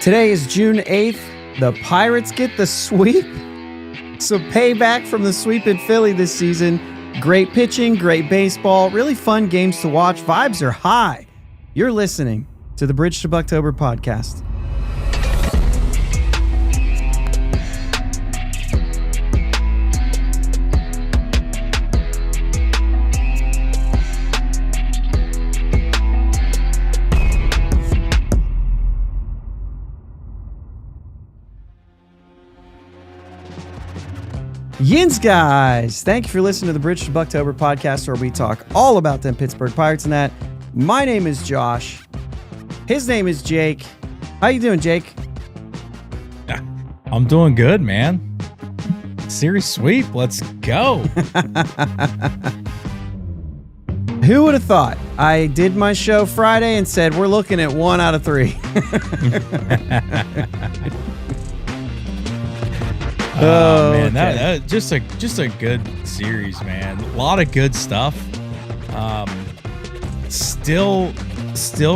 Today is June 8th. The Pirates get the sweep. So payback from the sweep in Philly this season. Great pitching, great baseball, really fun games to watch. Vibes are high. You're listening to the Bridge to Buctober podcast. Yins, guys. Thank you for listening to the Bridge to Buctober podcast, where we talk all about them Pittsburgh Pirates and that. My name is Josh. His name is Jake. How you doing, Jake? I'm doing good, man. Series sweep. Let's go. Who would have thought? I did my show Friday and said we're looking at 1 out of 3. Oh man, that just a good series, man. A lot of good stuff. Still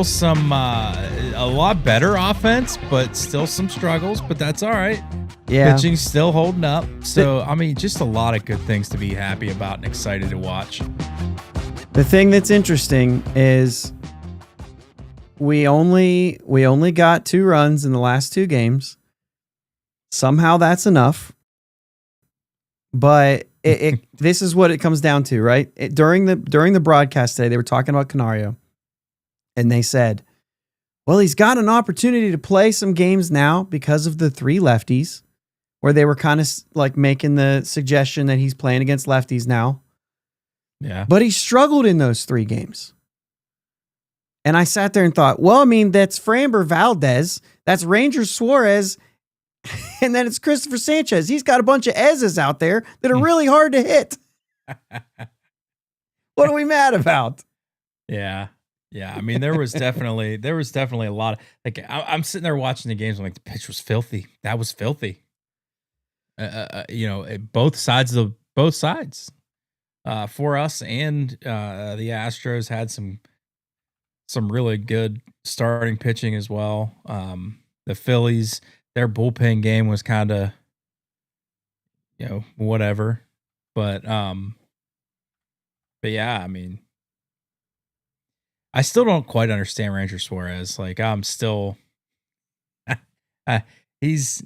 some a lot better offense, but still some struggles. But that's all right. Yeah, pitching's still holding up. So I mean, just a lot of good things to be happy about and excited to watch. The thing that's interesting is we only got 2 runs in the last 2 games. Somehow that's enough, but this is what it comes down to, right? During the broadcast today, they were talking about Canario, and they said, well, he's got an opportunity to play some games now because of the 3 lefties, where they were kind of like making the suggestion that he's playing against lefties now. Yeah. But he struggled in those 3 games. And I sat there and thought, well, I mean, that's Framber Valdez, that's Ranger Suarez, and then it's Christopher Sanchez. He's got a bunch of Ez's out there that are really hard to hit. What are we mad about? Yeah. I mean, there was definitely a lot of, like, I'm sitting there watching the games. I'm like, the pitch was filthy. That was filthy. Both sides for us, and the Astros had some really good starting pitching as well. The Phillies, their bullpen game was kind of, whatever. But yeah, I mean, I still don't quite understand Ranger Suarez. Like, I'm still, I just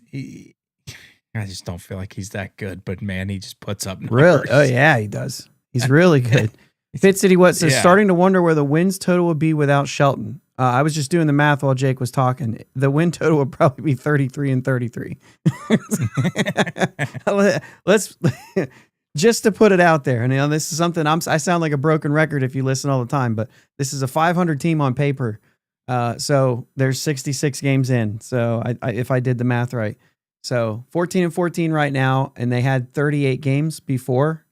don't feel like he's that good. But man, he just puts up numbers. Really? Oh yeah, he does. He's really good. Fit City says starting to wonder where the wins total would be without Shelton. I was just doing the math while Jake was talking. The win total would probably be 33-33. Let's just to put it out there. And this is something I sound like a broken record if you listen all the time, but this is a 500 team on paper. So there's 66 games in. So if I did the math right, so 14-14 right now, and they had 38 games before,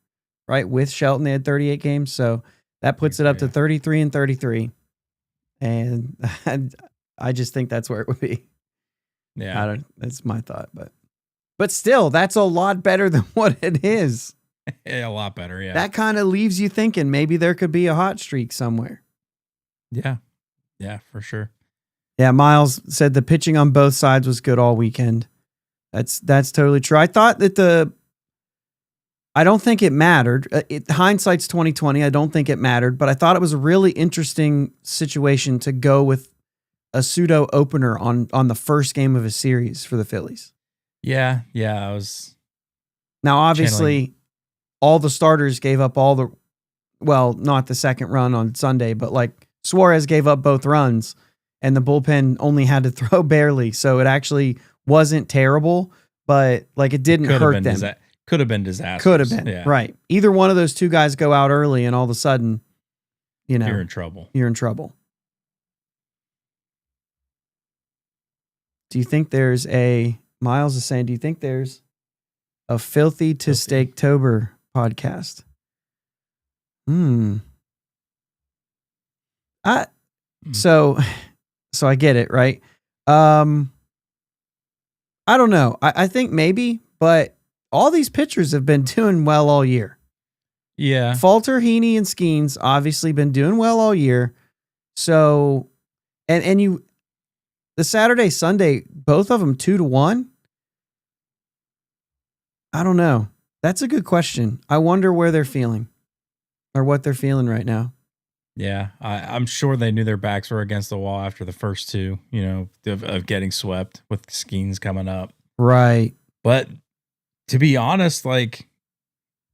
right? With Shelton, they had 38 games. So that puts it up to 33-33. And I just think that's where it would be. Yeah. That's my thought, but still, that's a lot better than what it is. Yeah, a lot better. Yeah. That kind of leaves you thinking maybe there could be a hot streak somewhere. Yeah. Yeah, for sure. Yeah. Miles said the pitching on both sides was good all weekend. That's totally true. I thought that I don't think it mattered. Hindsight's 2020. I don't think it mattered, but I thought it was a really interesting situation to go with a pseudo opener on the first game of a series for the Phillies. Yeah. I was. Now, obviously, all the starters gave up not the second run on Sunday, but like Suarez gave up both runs, and the bullpen only had to throw barely. So it actually wasn't terrible, but like it didn't hurt them. Could have been disastrous. Could have been, right. Either one of those 2 guys go out early and all of a sudden, you're in trouble. Do you think there's Miles is saying, do you think there's a Filthy to Steaktober podcast? So I get it, right? I don't know. I think maybe, but all these pitchers have been doing well all year. Yeah. Falter, Heaney, and Skenes obviously been doing well all year. So, and you, the Saturday, Sunday both of them 2-1. I don't know. That's a good question. I wonder where they're feeling or what they're feeling right now. Yeah, I'm sure they knew their backs were against the wall after the first two, of getting swept with Skenes coming up. Right. But to be honest, like,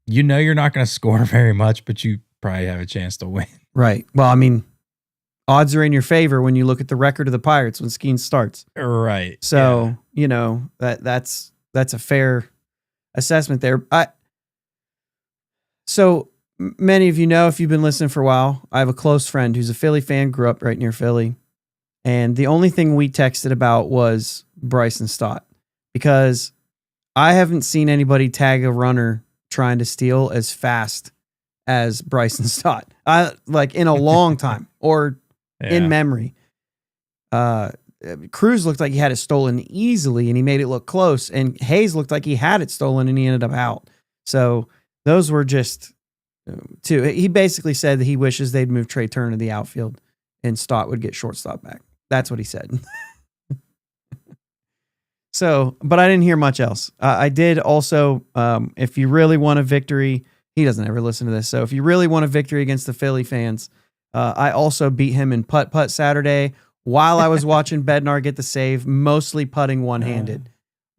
you're not going to score very much, but you probably have a chance to win. Right. Well, I mean, odds are in your favor when you look at the record of the Pirates when Skenes starts. Right. So, that's a fair assessment there. So many of you know, if you've been listening for a while, I have a close friend who's a Philly fan, grew up right near Philly. And the only thing we texted about was Bryson Stott, because I haven't seen anybody tag a runner trying to steal as fast as Bryson Stott, like in a long time or in memory. Cruz looked like he had it stolen easily and he made it look close, and Hayes looked like he had it stolen and he ended up out. So those were just two. He basically said that he wishes they'd move Trey Turner to the outfield and Stott would get shortstop back. That's what he said. So, but I didn't hear much else. I did also, if you really want a victory, he doesn't ever listen to this. So if you really want a victory against the Philly fans, I also beat him in putt-putt Saturday while I was watching Bednar get the save, mostly putting one-handed.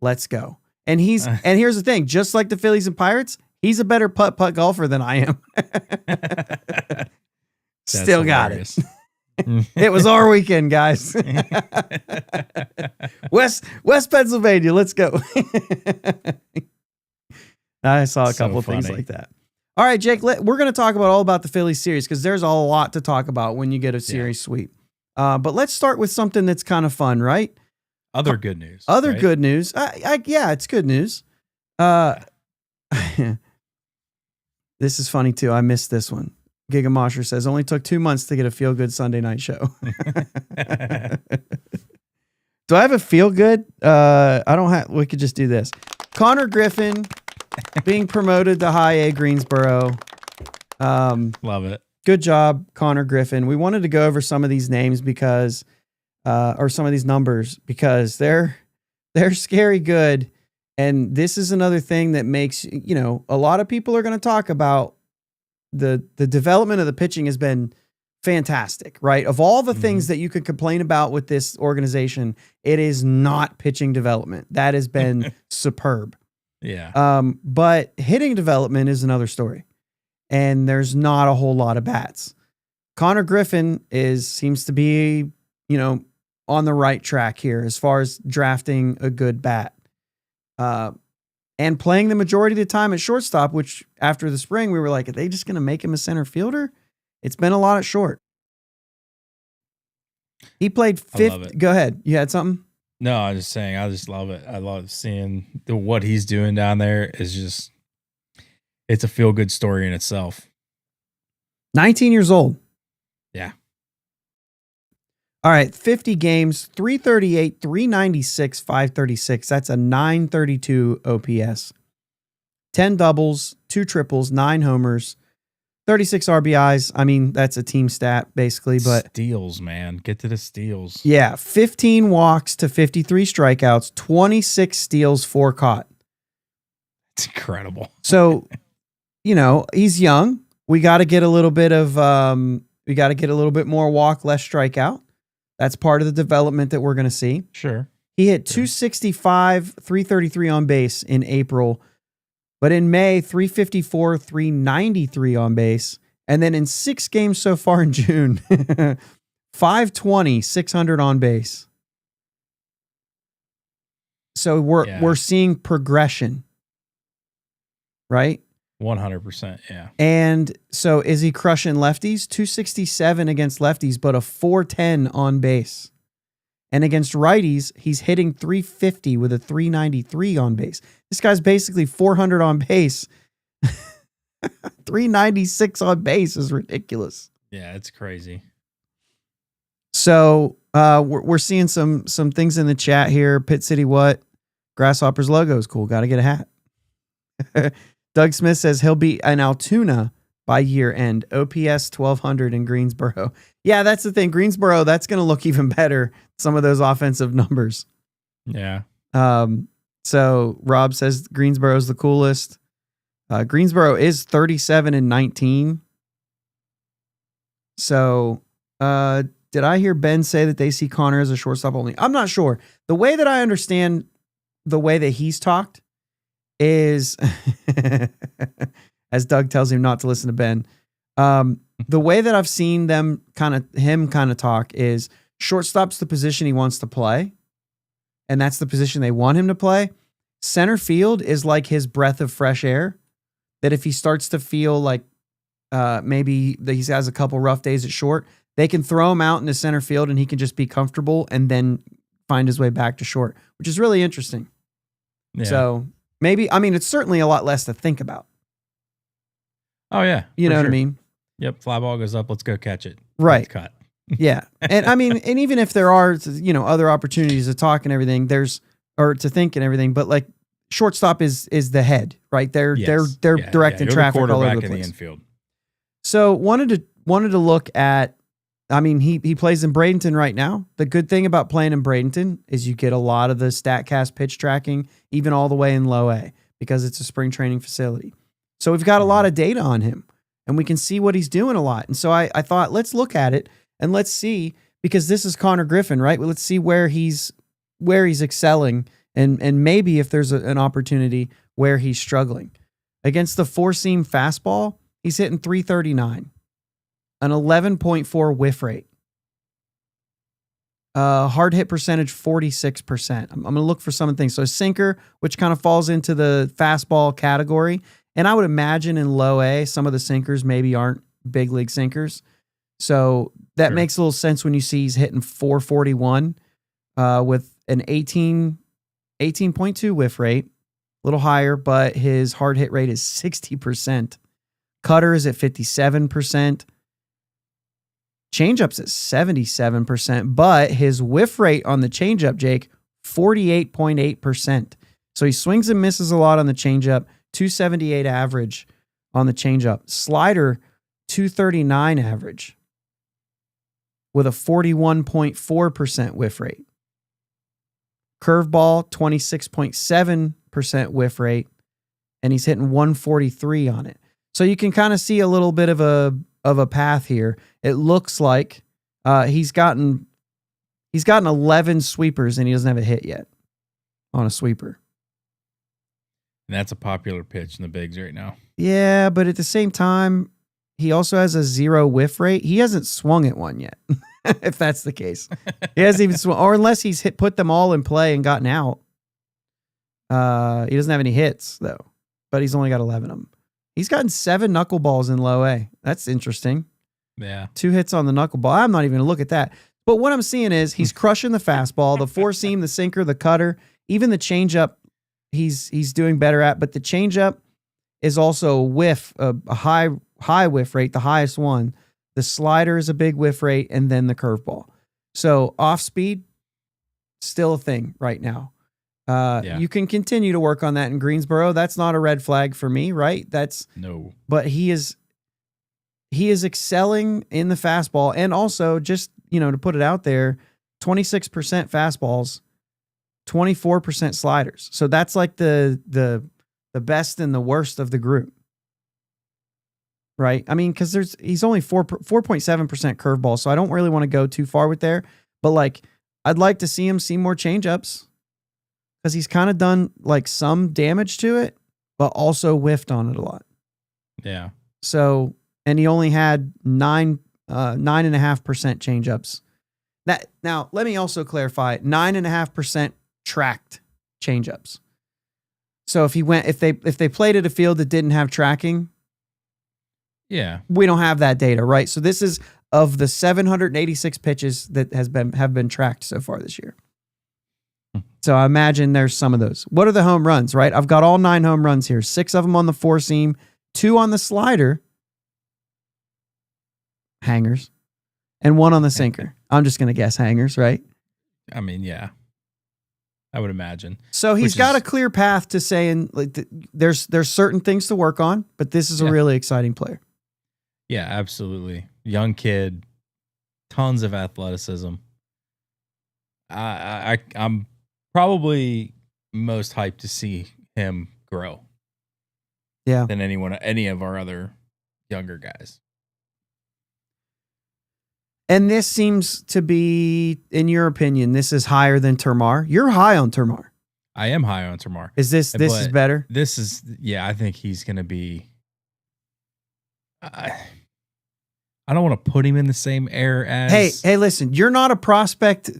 Let's go. And and here's the thing, just like the Phillies and Pirates, he's a better putt-putt golfer than I am. Still got it. It was our weekend, guys. West Pennsylvania, let's go. I saw a couple of things like that. All right, Jake, we're going to talk all about the Phillies series because there's a lot to talk about when you get a series sweep. But let's start with something that's kind of fun, right? Other good news. Good news. Yeah, it's good news. This is funny, too. I missed this one. Gigamosher says, only took 2 months to get a feel-good Sunday night show. Do I have a feel-good? I don't have. We could just do this. Connor Griffin being promoted to high A Greensboro. Love it. Good job, Connor Griffin. We wanted to go over some of these names because, or some of these numbers because they're scary good. And this is another thing that makes, a lot of people are going to talk about the development of the pitching has been fantastic, right? Of all the things that you could complain about with this organization, it is not pitching development. That has been superb. Yeah. But hitting development is another story. And there's not a whole lot of bats. Connor Griffin seems to be, on the right track here as far as drafting a good bat. And playing the majority of the time at shortstop, which after the spring, we were like, are they just going to make him a center fielder? It's been a lot at short. He played fifth. Go ahead. You had something? No, I was just saying, I just love it. I love seeing what he's doing down there is just, it's a feel good story in itself. 19 years old. Yeah. All right. 50 games, 338, 396, 536. That's a 932 OPS. 10 doubles, 2 triples, 9 homers, 36 RBIs. I mean, that's a team stat basically, but steals, man. Get to the steals. Yeah. 15 walks to 53 strikeouts, 26 steals, 4 caught. It's incredible. So, he's young. We got to get a little bit of, we got to get a little bit more walk, less strikeout. That's part of the development that we're going to see. Sure. He hit 265, 333 on base in April, but in May, 354, 393 on base. And then in 6 games so far in June, 520, 600 on base. So we're seeing progression, right? 100%, yeah. And so is he crushing lefties? 267 against lefties, but a 410 on base. And against righties, he's hitting 350 with a 393 on base. This guy's basically 400 on base. 396 on base is ridiculous. Yeah, it's crazy. So we're seeing some things in the chat here. Pit City what? Grasshoppers logo is cool. Got to get a hat. Doug Smith says he'll be an Altoona by year end. OPS 1200 in Greensboro. Yeah, that's the thing. Greensboro, that's going to look even better. Some of those offensive numbers. Yeah. So Rob says Greensboro's the coolest. Greensboro is 37-19. So, did I hear Ben say that they see Connor as a shortstop only? I'm not sure. The way that I understand the way that he's talked is, as Doug tells him not to listen to Ben, the way that I've seen him kind of talk is shortstop's the position he wants to play, and that's the position they want him to play. Center field is like his breath of fresh air, that if he starts to feel like maybe that he has a couple rough days at short, they can throw him out into center field and he can just be comfortable and then find his way back to short, which is really interesting. Yeah. So maybe, I mean, it's certainly a lot less to think about. Oh yeah. You know what I mean? Yep. Fly ball goes up. Let's go catch it. Right. Let's cut. Yeah. And I mean, and even if there are, other opportunities to talk and everything, or to think and everything, but like shortstop is the head, right? They're directing traffic all over the place. In the infield. So wanted to look at, I mean, he plays in Bradenton right now. The good thing about playing in Bradenton is you get a lot of the StatCast pitch tracking, even all the way in low A, because it's a spring training facility. So we've got a lot of data on him and we can see what he's doing a lot. And so I thought, let's look at it and let's see, because this is Connor Griffin, right? Well, let's see where he's excelling and maybe if there's an opportunity where he's struggling. Against the four-seam fastball, he's hitting 339, an 11.4 whiff rate. Hard hit percentage, 46%. I'm going to look for some things. So sinker, which kind of falls into the fastball category. And I would imagine in low A, some of the sinkers maybe aren't big league sinkers. So that makes a little sense when you see he's hitting 441 with an 18.2 whiff rate, a little higher, but his hard hit rate is 60%. Cutter is at 57%. Changeup's at 77%, but his whiff rate on the changeup, Jake, 48.8%. So he swings and misses a lot on the changeup, 278 average on the changeup. Slider, 239 average with a 41.4% whiff rate. Curveball, 26.7% whiff rate, and he's hitting 143 on it. So you can kind of see a little bit of a path here. It looks like he's gotten 11 sweepers and he doesn't have a hit yet on a sweeper. And that's a popular pitch in the bigs right now. Yeah, but at the same time, he also has a 0 whiff rate. He hasn't swung at one yet, if that's the case. He hasn't even swung, or unless he's put them all in play and gotten out. He doesn't have any hits, though, but he's only got 11 of them. He's gotten 7 knuckleballs in low A. That's interesting. Yeah. 2 hits on the knuckleball. I'm not even going to look at that. But what I'm seeing is he's crushing the fastball, the four seam, the sinker, the cutter, even the changeup. He's doing better at, but the changeup is also a whiff, a high whiff rate, the highest one. The slider is a big whiff rate, and then the curveball. So off speed, still a thing right now. You can continue to work on that in Greensboro. That's not a red flag for me, right? No. But he is excelling in the fastball, and also just, to put it out there, 26% fastballs, 24% sliders. So that's like the best and the worst of the group. Right? I mean, because he's only 4.7% curveball, so I don't really want to go too far with there. But like, I'd like to see him see more changeups, because he's kind of done like some damage to it, but also whiffed on it a lot. Yeah. So, and he only had 9.5% changeups. Now, let me also clarify: 9.5% tracked changeups. So if they played at a field that didn't have tracking, yeah, we don't have that data, right? So this is of the 786 pitches that have been tracked so far this year. So I imagine there's some of those. What are the home runs, right? I've got all 9 home runs here. 6 of them on the four seam, 2 on the slider, hangers, and 1 on the sinker. I'm just going to guess hangers, right? I mean, yeah, I would imagine. So he's got a clear path to saying like there's certain things to work on, but this is a really exciting player. Yeah, absolutely. Young kid, tons of athleticism. I'm probably most hyped to see him grow. Yeah. Than any of our other younger guys. And this seems to be, in your opinion, this is higher than Termar. You're high on Termar. I am high on Termar. Is this is better? This is, yeah, I think he's going to be. I don't want to put him in the same air as. Hey, listen, you're not a prospect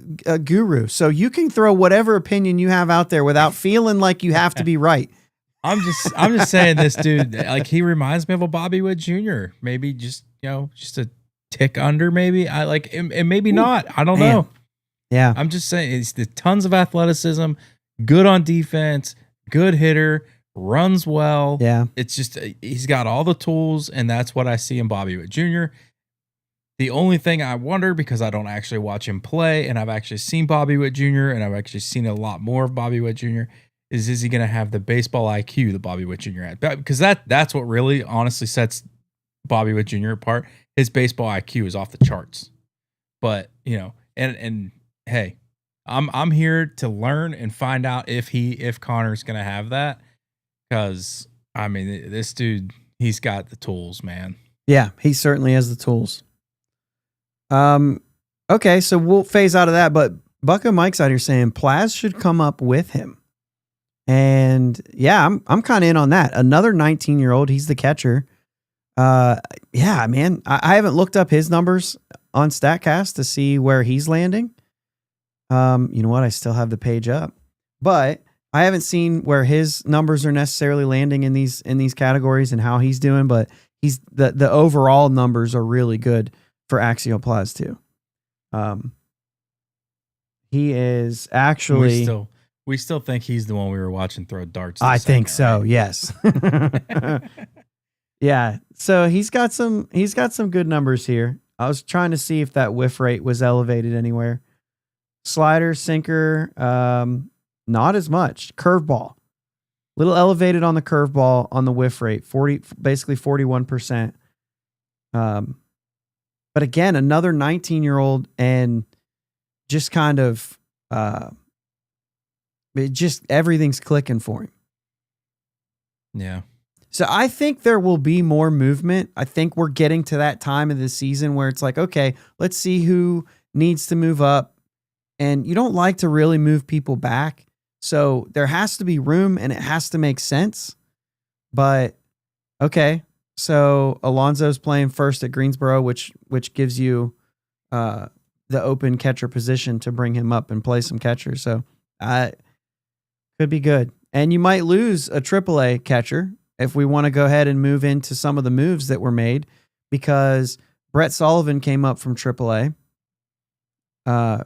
guru, so you can throw whatever opinion you have out there without feeling like you have to be right. I'm just saying this dude, like, he reminds me of a Bobby Wood Jr. Maybe just a tick under, maybe. And maybe not. I don't know. Yeah. I'm just saying, it's the tons of athleticism, good on defense, good hitter, runs well. Yeah. It's just, he's got all the tools, and that's what I see in Bobby Wood Jr. The only thing I wonder, because I don't actually watch him play, and I've actually seen Bobby Wood Jr., and I've actually seen a lot more of Bobby Wood Jr., is he going to have the baseball IQ that Bobby Wood Jr. had? Because that's what really honestly sets Bobby Wood Jr. apart. His baseball IQ is off the charts. But, and hey, I'm here to learn and find out if Connor's going to have that. Because, I mean, this dude, he's got the tools, man. Yeah, he certainly has the tools. Okay, so we'll phase out of that, but Bucko Mike's out here saying Plaz should come up with him. And yeah, I'm kind of in on that. Another 19-year-old, he's the catcher. Yeah, man, I haven't looked up his numbers on StatCast to see where he's landing. You know what? I still have the page up, but I haven't seen where his numbers are necessarily landing in these categories and how he's doing. But he's the overall numbers are really good for Axial Plaz too. He is actually. We still think he's the one we were watching throw darts. I think so. Right? Yes. Yeah. So he's got some good numbers here. I was trying to see if that whiff rate was elevated anywhere. Slider, sinker, not as much. Curveball, little elevated on the curveball on the whiff rate, basically 41%. But again, another 19-year-old, and just kind of, everything's clicking for him. Yeah. So I think there will be more movement. I think we're getting to that time of the season where it's like, okay, let's see who needs to move up. And you don't like to really move people back. So there has to be room and it has to make sense. But okay, so Alonso's playing first at Greensboro, which gives you the open catcher position to bring him up and play some catchers. So could be good. And you might lose a AAA catcher if we want to go ahead and move into some of the moves that were made, because Brett Sullivan came up from AAA.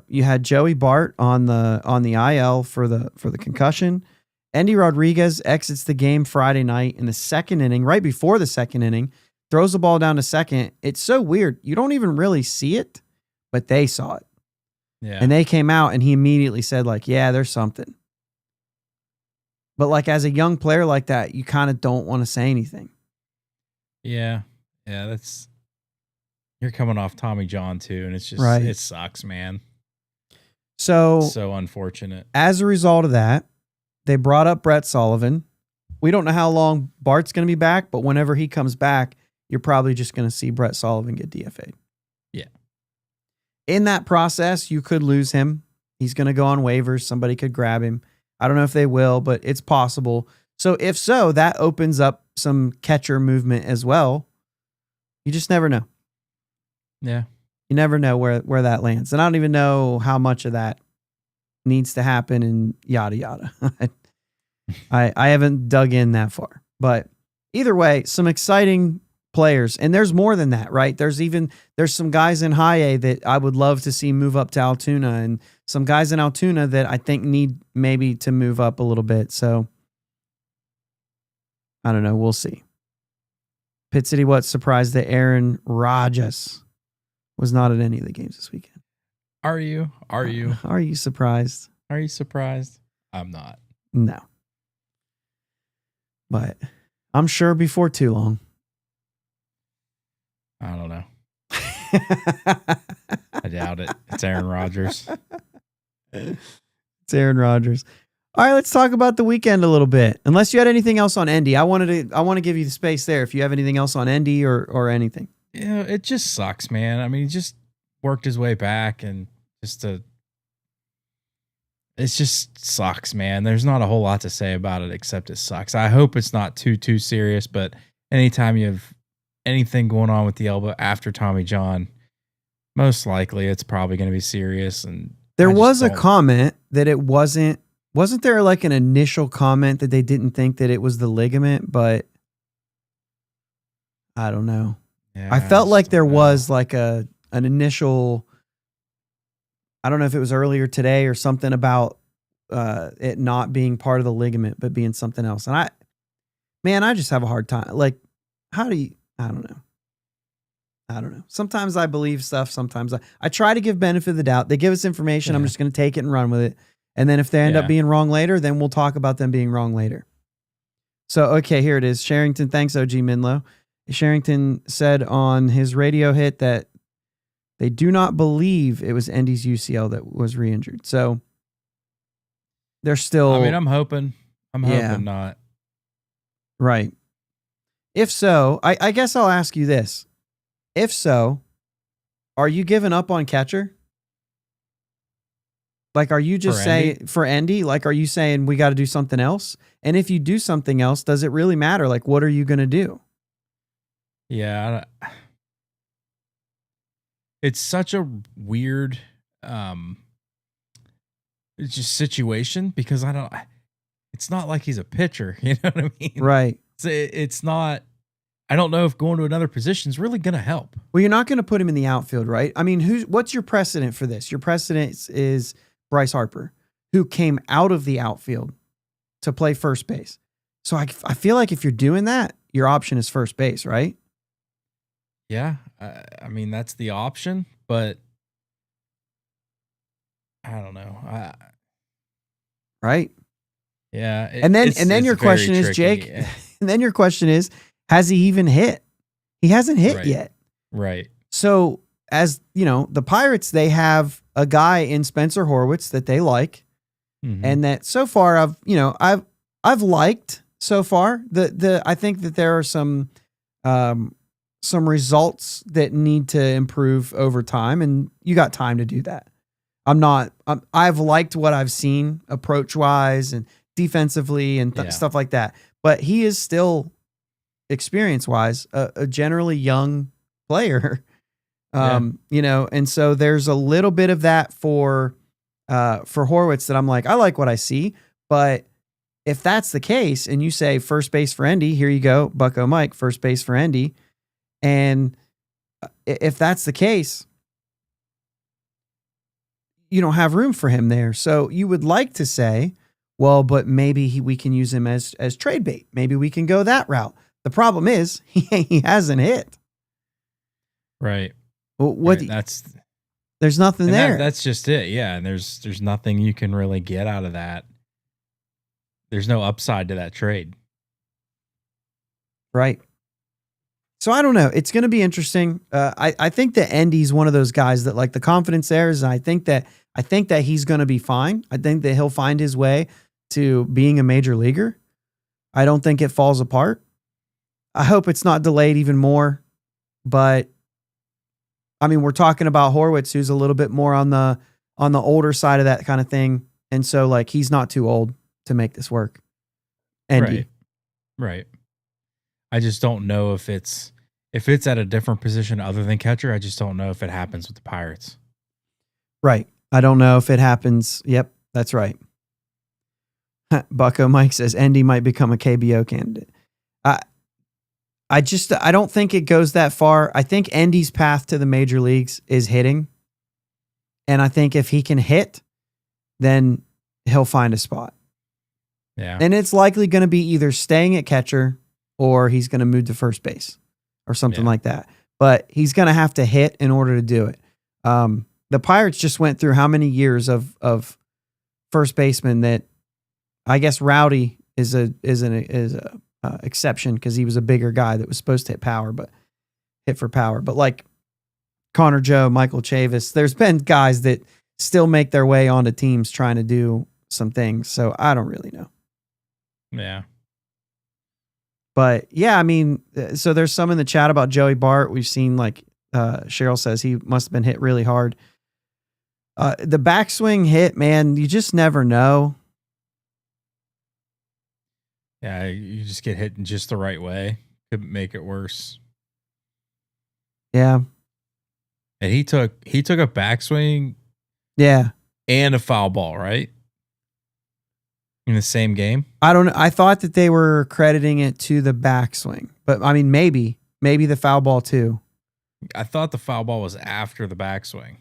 You had Joey Bart on the IL for the concussion. Endy Rodriguez exits the game Friday night in the second inning, right before the second inning, throws the ball down to second. It's so weird. You don't even really see it, but they saw it. Yeah. And they came out and he immediately said, like, yeah, there's something. But like, as a young player like that, you kind of don't want to say anything. Yeah. Yeah. You're coming off Tommy John too. And it's just, right. It sucks, man. So unfortunate. As a result of that, they brought up Brett Sullivan. We don't know how long Bart's going to be back, but whenever he comes back, you're probably just going to see Brett Sullivan get DFA'd. Yeah. In that process, you could lose him. He's going to go on waivers. Somebody could grab him. I don't know if they will, but it's possible. So if so, that opens up some catcher movement as well. You just never know. Yeah. You never know where that lands. And I don't even know how much of that needs to happen and yada, yada. I haven't dug in that far. But either way, some exciting players. And there's more than that, right? There's some guys in high A that I would love to see move up to Altoona, and some guys in Altoona that I think need maybe to move up a little bit. So I don't know. We'll see. Pitt City, what surprised that Aaron Rodgers was not at any of the games this weekend? Are you? Are you surprised? Are you surprised? I'm not. No. But I'm sure before too long. I don't know. I doubt it. It's Aaron Rodgers. It's It's Aaron Rodgers. All right, let's talk about the weekend a little bit. Unless you had anything else on Endy, I want to give you the space there. If you have anything else on Endy or anything. Yeah, it just sucks, man. I mean, he just worked his way back, and it just sucks, man. There's not a whole lot to say about it except it sucks. I hope it's not too serious, but anytime you have anything going on with the elbow after Tommy John, most likely it's probably going to be serious. And there was a comment that it wasn't there like an initial comment that they didn't think that it was the ligament, but I don't know. Yeah, I felt like there was like an initial, I don't know if it was earlier today or something about it not being part of the ligament, but being something else. And I just have a hard time. Like, I don't know. Sometimes I believe stuff. Sometimes I try to give benefit of the doubt. They give us information. Yeah. I'm just going to take it and run with it. And then if they end up being wrong later, then we'll talk about them being wrong later. So, okay, here it is. Sherrington, thanks, OG Minlow. Sherrington said on his radio hit that they do not believe it was Endy's UCL that was re-injured. So they're still... I mean, I'm hoping not. Right. If so, I guess I'll ask you this. If so, are you giving up on catcher? Like, are you just saying for Endy? Like, are you saying we got to do something else? And if you do something else, does it really matter? Like, what are you going to do? Yeah. It's such a weird it's just situation because it's not like he's a pitcher. You know what I mean? Right. It's not, I don't know if going to another position is really going to help. Well, you're not going to put him in the outfield, right? I mean, what's your precedent for this? Your precedent is Bryce Harper, who came out of the outfield to play first base. So I feel like if you're doing that, your option is first base, right? Yeah. I mean, that's the option, but I don't know. Right. Yeah. And then your question is, Jake, and then your question is, has he even hit? He hasn't hit yet. Right. So as you know, the Pirates, they have a guy in Spencer Horwitz that they like. Mm-hmm. And that so far I've liked so far. I think that there are some results that need to improve over time, and you got time to do that. I've liked what I've seen approach wise and defensively and stuff like that, but he is still experience wise a generally young player. And so there's a little bit of that for Horwitz that I'm like, I like what I see, but if that's the case and you say first base for Endy, here you go, Bucko Mike, first base for Endy. And if that's the case, you don't have room for him there. So you would like to say, well, but maybe we can use him as trade bait. Maybe we can go that route. The problem is he hasn't hit. Right. Well, there's nothing there. That's just it. Yeah. And there's nothing you can really get out of that. There's no upside to that trade. Right. So I don't know. It's going to be interesting. I think that Endy's one of those guys that like the confidence there is. I think that he's going to be fine. I think that he'll find his way to being a major leaguer. I don't think it falls apart. I hope it's not delayed even more, but I mean, we're talking about Horwitz, who's a little bit more on the older side of that kind of thing. And so like, he's not too old to make this work. Endy. Right. I just don't know if it's at a different position other than catcher. I just don't know if it happens with the Pirates. Right. I don't know if it happens. Yep, that's right. Bucko Mike says Endy might become a KBO candidate. I don't think it goes that far. I think Endy's path to the major leagues is hitting. And I think if he can hit, then he'll find a spot. Yeah. And it's likely going to be either staying at catcher or he's going to move to first base or something like that. But he's going to have to hit in order to do it. The Pirates just went through how many years of first baseman that I guess Rowdy is an exception because he was a bigger guy that was supposed to hit for power. But like Connor Joe, Michael Chavis, there's been guys that still make their way onto teams trying to do some things. So I don't really know. Yeah. But yeah, I mean, so there's some in the chat about Joey Bart. We've seen like Cheryl says he must have been hit really hard. The backswing hit, man, you just never know. Yeah, you just get hit in just the right way. Could make it worse. Yeah. And he took a backswing, yeah, and a foul ball, right? In the same game? I don't know. I thought that they were crediting it to the backswing, but I mean, maybe the foul ball too. I thought the foul ball was after the backswing.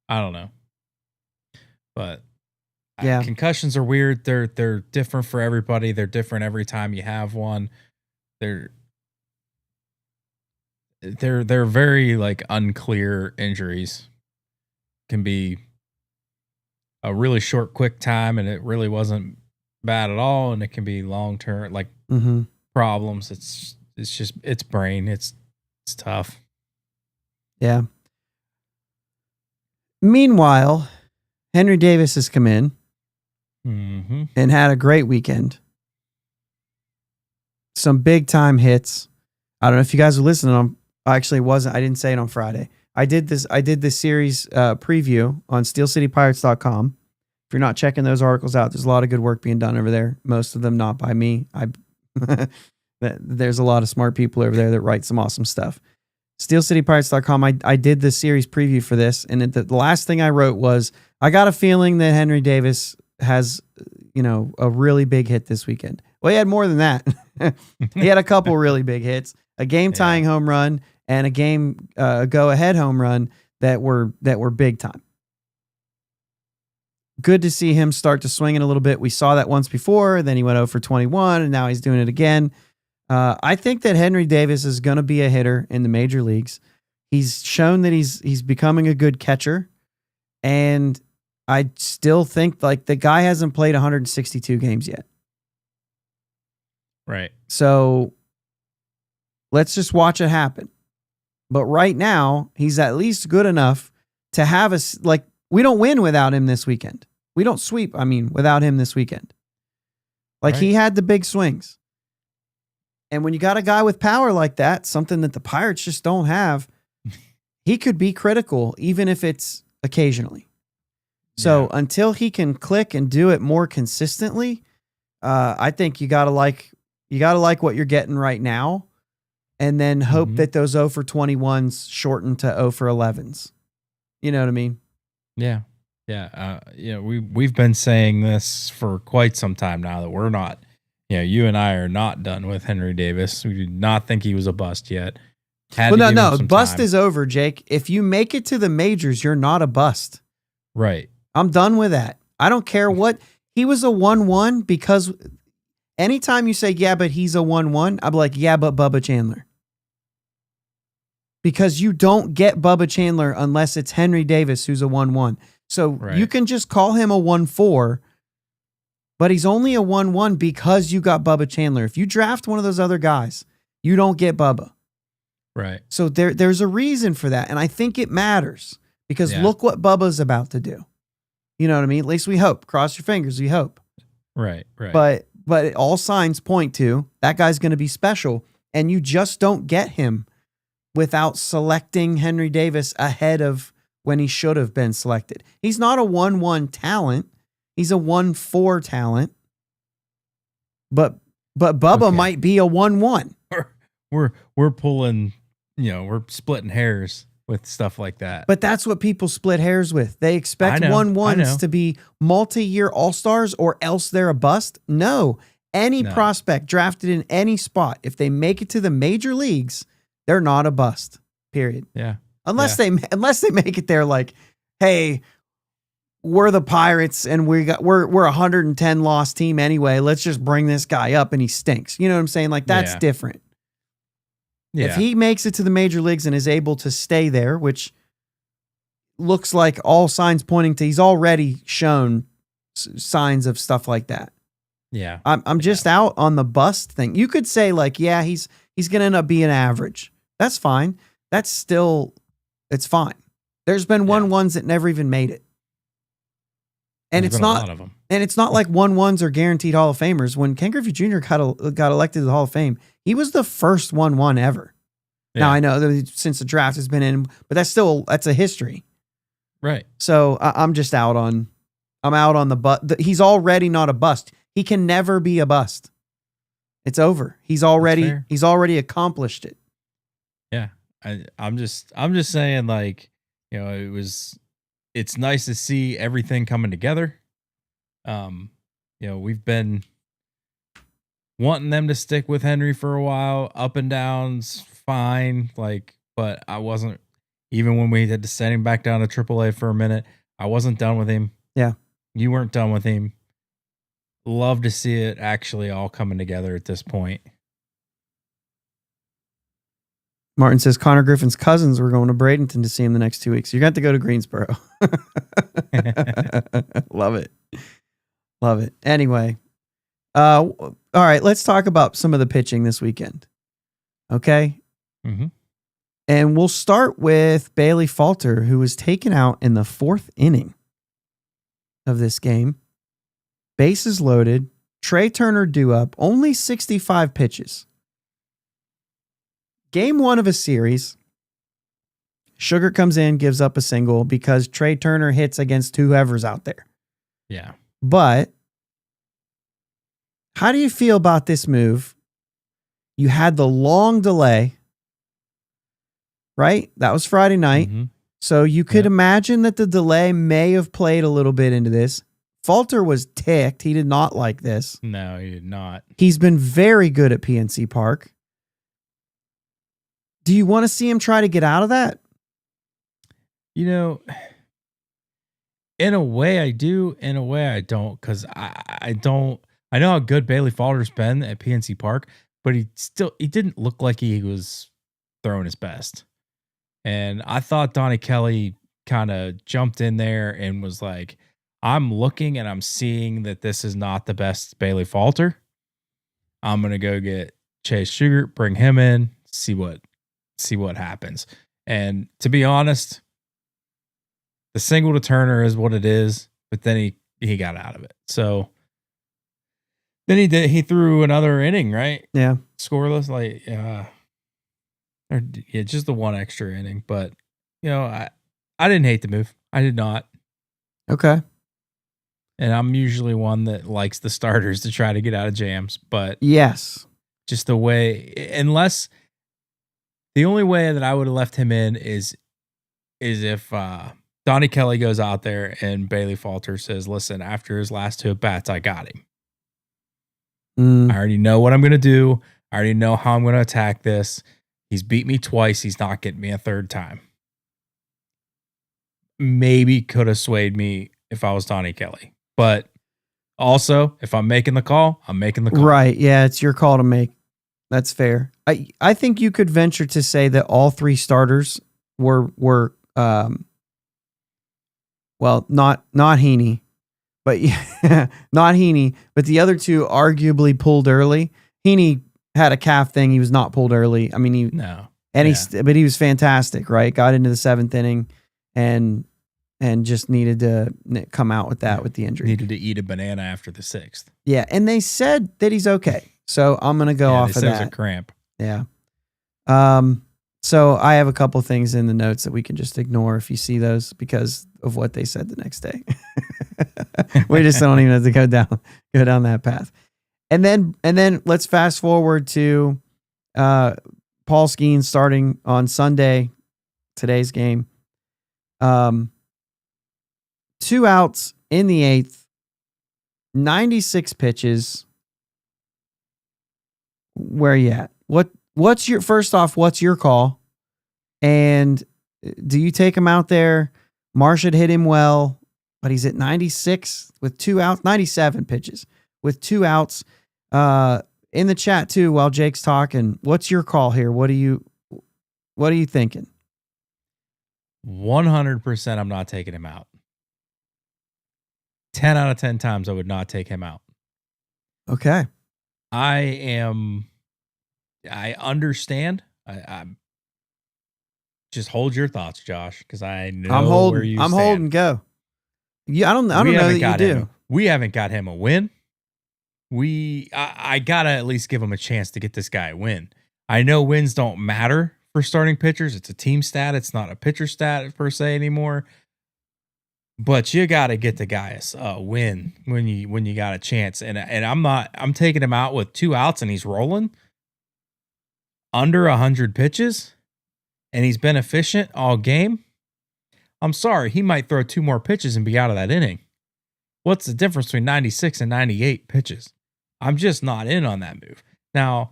I don't know. But yeah, concussions are weird. They're different for everybody. They're different every time you have one. They're very like unclear injuries. Can be a really short, quick time, and it really wasn't bad at all, and it can be long term like problems. It's brain. It's tough. Yeah. Meanwhile, Henry Davis has come in and had a great weekend. Some big time hits. I don't know if you guys are listening. I didn't say it on Friday. I did this series preview on SteelCityPirates.com. If you're not checking those articles out, there's a lot of good work being done over there. Most of them not by me. There's a lot of smart people over there that write some awesome stuff. SteelCityPirates.com. I did the series preview for this, and the last thing I wrote was, I got a feeling that Henry Davis has, a really big hit this weekend. Well, he had more than that. He had a couple really big hits, a game-tying home run, and a game go-ahead home run that were big time. Good to see him start to swing it a little bit. We saw that once before, then he went 0 for 21, and now he's doing it again. I think that Henry Davis is going to be a hitter in the major leagues. He's shown that he's becoming a good catcher, and I still think like the guy hasn't played 162 games yet. Right. So let's just watch it happen. But right now, he's at least good enough to have us like, we don't win without him this weekend. We don't sweep, without him this weekend. Like he had the big swings. And when you got a guy with power like that, something that the Pirates just don't have, he could be critical, even if it's occasionally. So until he can click and do it more consistently, I think you gotta like what you're getting right now, and then hope that those 0 for 21s shorten to 0 for 11s. You know what I mean? Yeah. Yeah. We've been saying this for quite some time now that we're not, you and I are not done with Henry Davis. We do not think he was a bust yet. No. Bust is over, Jake. If you make it to the majors, you're not a bust. Right. I'm done with that. I don't care what. He was a 1-1 because anytime you say, yeah, but he's a 1-1, I'm like, yeah, but Bubba Chandler. Because you don't get Bubba Chandler unless it's Henry Davis who's a 1-1. So you can just call him a 1-4, but he's only a 1-1 because you got Bubba Chandler. If you draft one of those other guys, you don't get Bubba. Right. So there's a reason for that. And I think it matters because look what Bubba's about to do. You know what I mean? At least we hope. Cross your fingers. We hope. Right. Right. But all signs point to that guy's going to be special. And you just don't get him without selecting Henry Davis ahead of when he should have been selected. He's not a 1-1 talent. He's a 1-4 talent. But Bubba might be a 1-1. We're pulling, we're splitting hairs with stuff like that. But that's what people split hairs with. They expect 1-1s to be multi-year all-stars or else they're a bust. No. Any prospect drafted in any spot, if they make it to the major leagues, they're not a bust. Period. Yeah. Unless they make it there like, hey, we're the Pirates and we're a 110 loss team anyway. Let's just bring this guy up and he stinks. You know what I'm saying? Like that's different. Yeah. If he makes it to the major leagues and is able to stay there, which looks like all signs pointing to, he's already shown signs of stuff like that. Yeah. I'm just out on the bust thing. You could say like, yeah, he's going to end up being average. That's fine. That's still, it's fine. There's been 1-1s that never even made it. And There's it's been a not lot of them. and it's not like 1-1s are guaranteed Hall of Famers. When Ken Griffey Jr. got elected to the Hall of Fame, he was the first 1-1 ever. Yeah. Now I know that since the draft has been in, but that's a history. Right. So I'm out on the bust. He's already not a bust. He can never be a bust. It's over. He's already accomplished it. Yeah. I'm just saying, like, you know, it's nice to see everything coming together. You know, we've been wanting them to stick with Henry for a while, up and downs, fine. Like, but I wasn't, even when we had to send him back down to AAA for a minute, I wasn't done with him. Yeah. You weren't done with him. Love to see it actually all coming together at this point. Martin says Connor Griffin's cousins were going to Bradenton to see him the next 2 weeks. You're going to have to go to Greensboro. Love it. Love it. Anyway. All right, let's talk about some of the pitching this weekend. Okay. Mm-hmm. And we'll start with Bailey Falter, who was taken out in the 4th inning of this game. Bases loaded. Trey Turner due up. Only 65 pitches. Game 1 of a series. Sugar comes in, gives up a single because Trey Turner hits against whoever's out there. Yeah. But how do you feel about this move? You had the long delay, right? That was Friday night. Mm-hmm. So you could imagine that the delay may have played a little bit into this. Falter was ticked. He did not like this. No, he did not. He's been very good at PNC Park. Do you want to see him try to get out of that? You know, in a way I do, in a way I don't, because I know how good Bailey Falter's been at PNC Park, but he didn't look like he was throwing his best. And I thought Donnie Kelly kind of jumped in there and was like, I'm looking and I'm seeing that this is not the best Bailey Falter. I'm going to go get Chase Sugar, bring him in, see what happens. And to be honest, the single to Turner is what it is, but then he got out of it. So then he threw another inning, right? Yeah. Scoreless, just the one extra inning. But, you know, I didn't hate the move. I did not. Okay. And I'm usually one that likes the starters to try to get out of jams, but yes, just the way, unless the only way that I would have left him in is if Donnie Kelly goes out there and Bailey Falter says, listen, after his last 2 at-bats, I got him. I already know what I'm going to do. I already know how I'm going to attack this. He's beat me twice. He's not getting me a 3rd time. Maybe could have swayed me if I was Donnie Kelly. But also, if I'm making the call, I'm making the call. Right. Yeah, it's your call to make. That's fair. I think you could venture to say that all 3 starters were well, not Heaney, but not Heaney, but the other 2 arguably pulled early. Heaney had a calf thing. He was not pulled early. I mean, but he was fantastic, right? Got into the 7th inning and just needed to come out with that with the injury. Needed to eat a banana after the 6th. Yeah, and they said that he's okay. So I'm going to go off of that. It was a cramp. Yeah. So I have a couple things in the notes that we can just ignore if you see those because of what they said the next day. We just don't even have to go down that path. And then let's fast forward to Paul Skenes starting on Sunday, today's game. 2 outs in the 8th, 96 pitches. Where are you at? What's your call? And do you take him out there? Marsh had hit him well, but he's at 96 with 2 outs, 97 pitches with 2 outs. In the chat too, while Jake's talking, what's your call here? What are you thinking? 100% I'm not taking him out. 10 out of 10 times I would not take him out. Okay. I understand. I'm just hold your thoughts, Josh, because I know I'm holding. where you I'm stand. holding. Go. I don't know that you do. We haven't got him a win. I gotta at least give him a chance to get this guy a win. I know wins don't matter for starting pitchers. It's a team stat. It's not a pitcher stat per se anymore. But you got to get the guy a win when you got a chance. And I'm taking him out with 2 outs and he's rolling under 100 pitches and he's been efficient all game. I'm sorry, he might throw 2 more pitches and be out of that inning. What's the difference between 96 and 98 pitches? I'm just not in on that move. Now,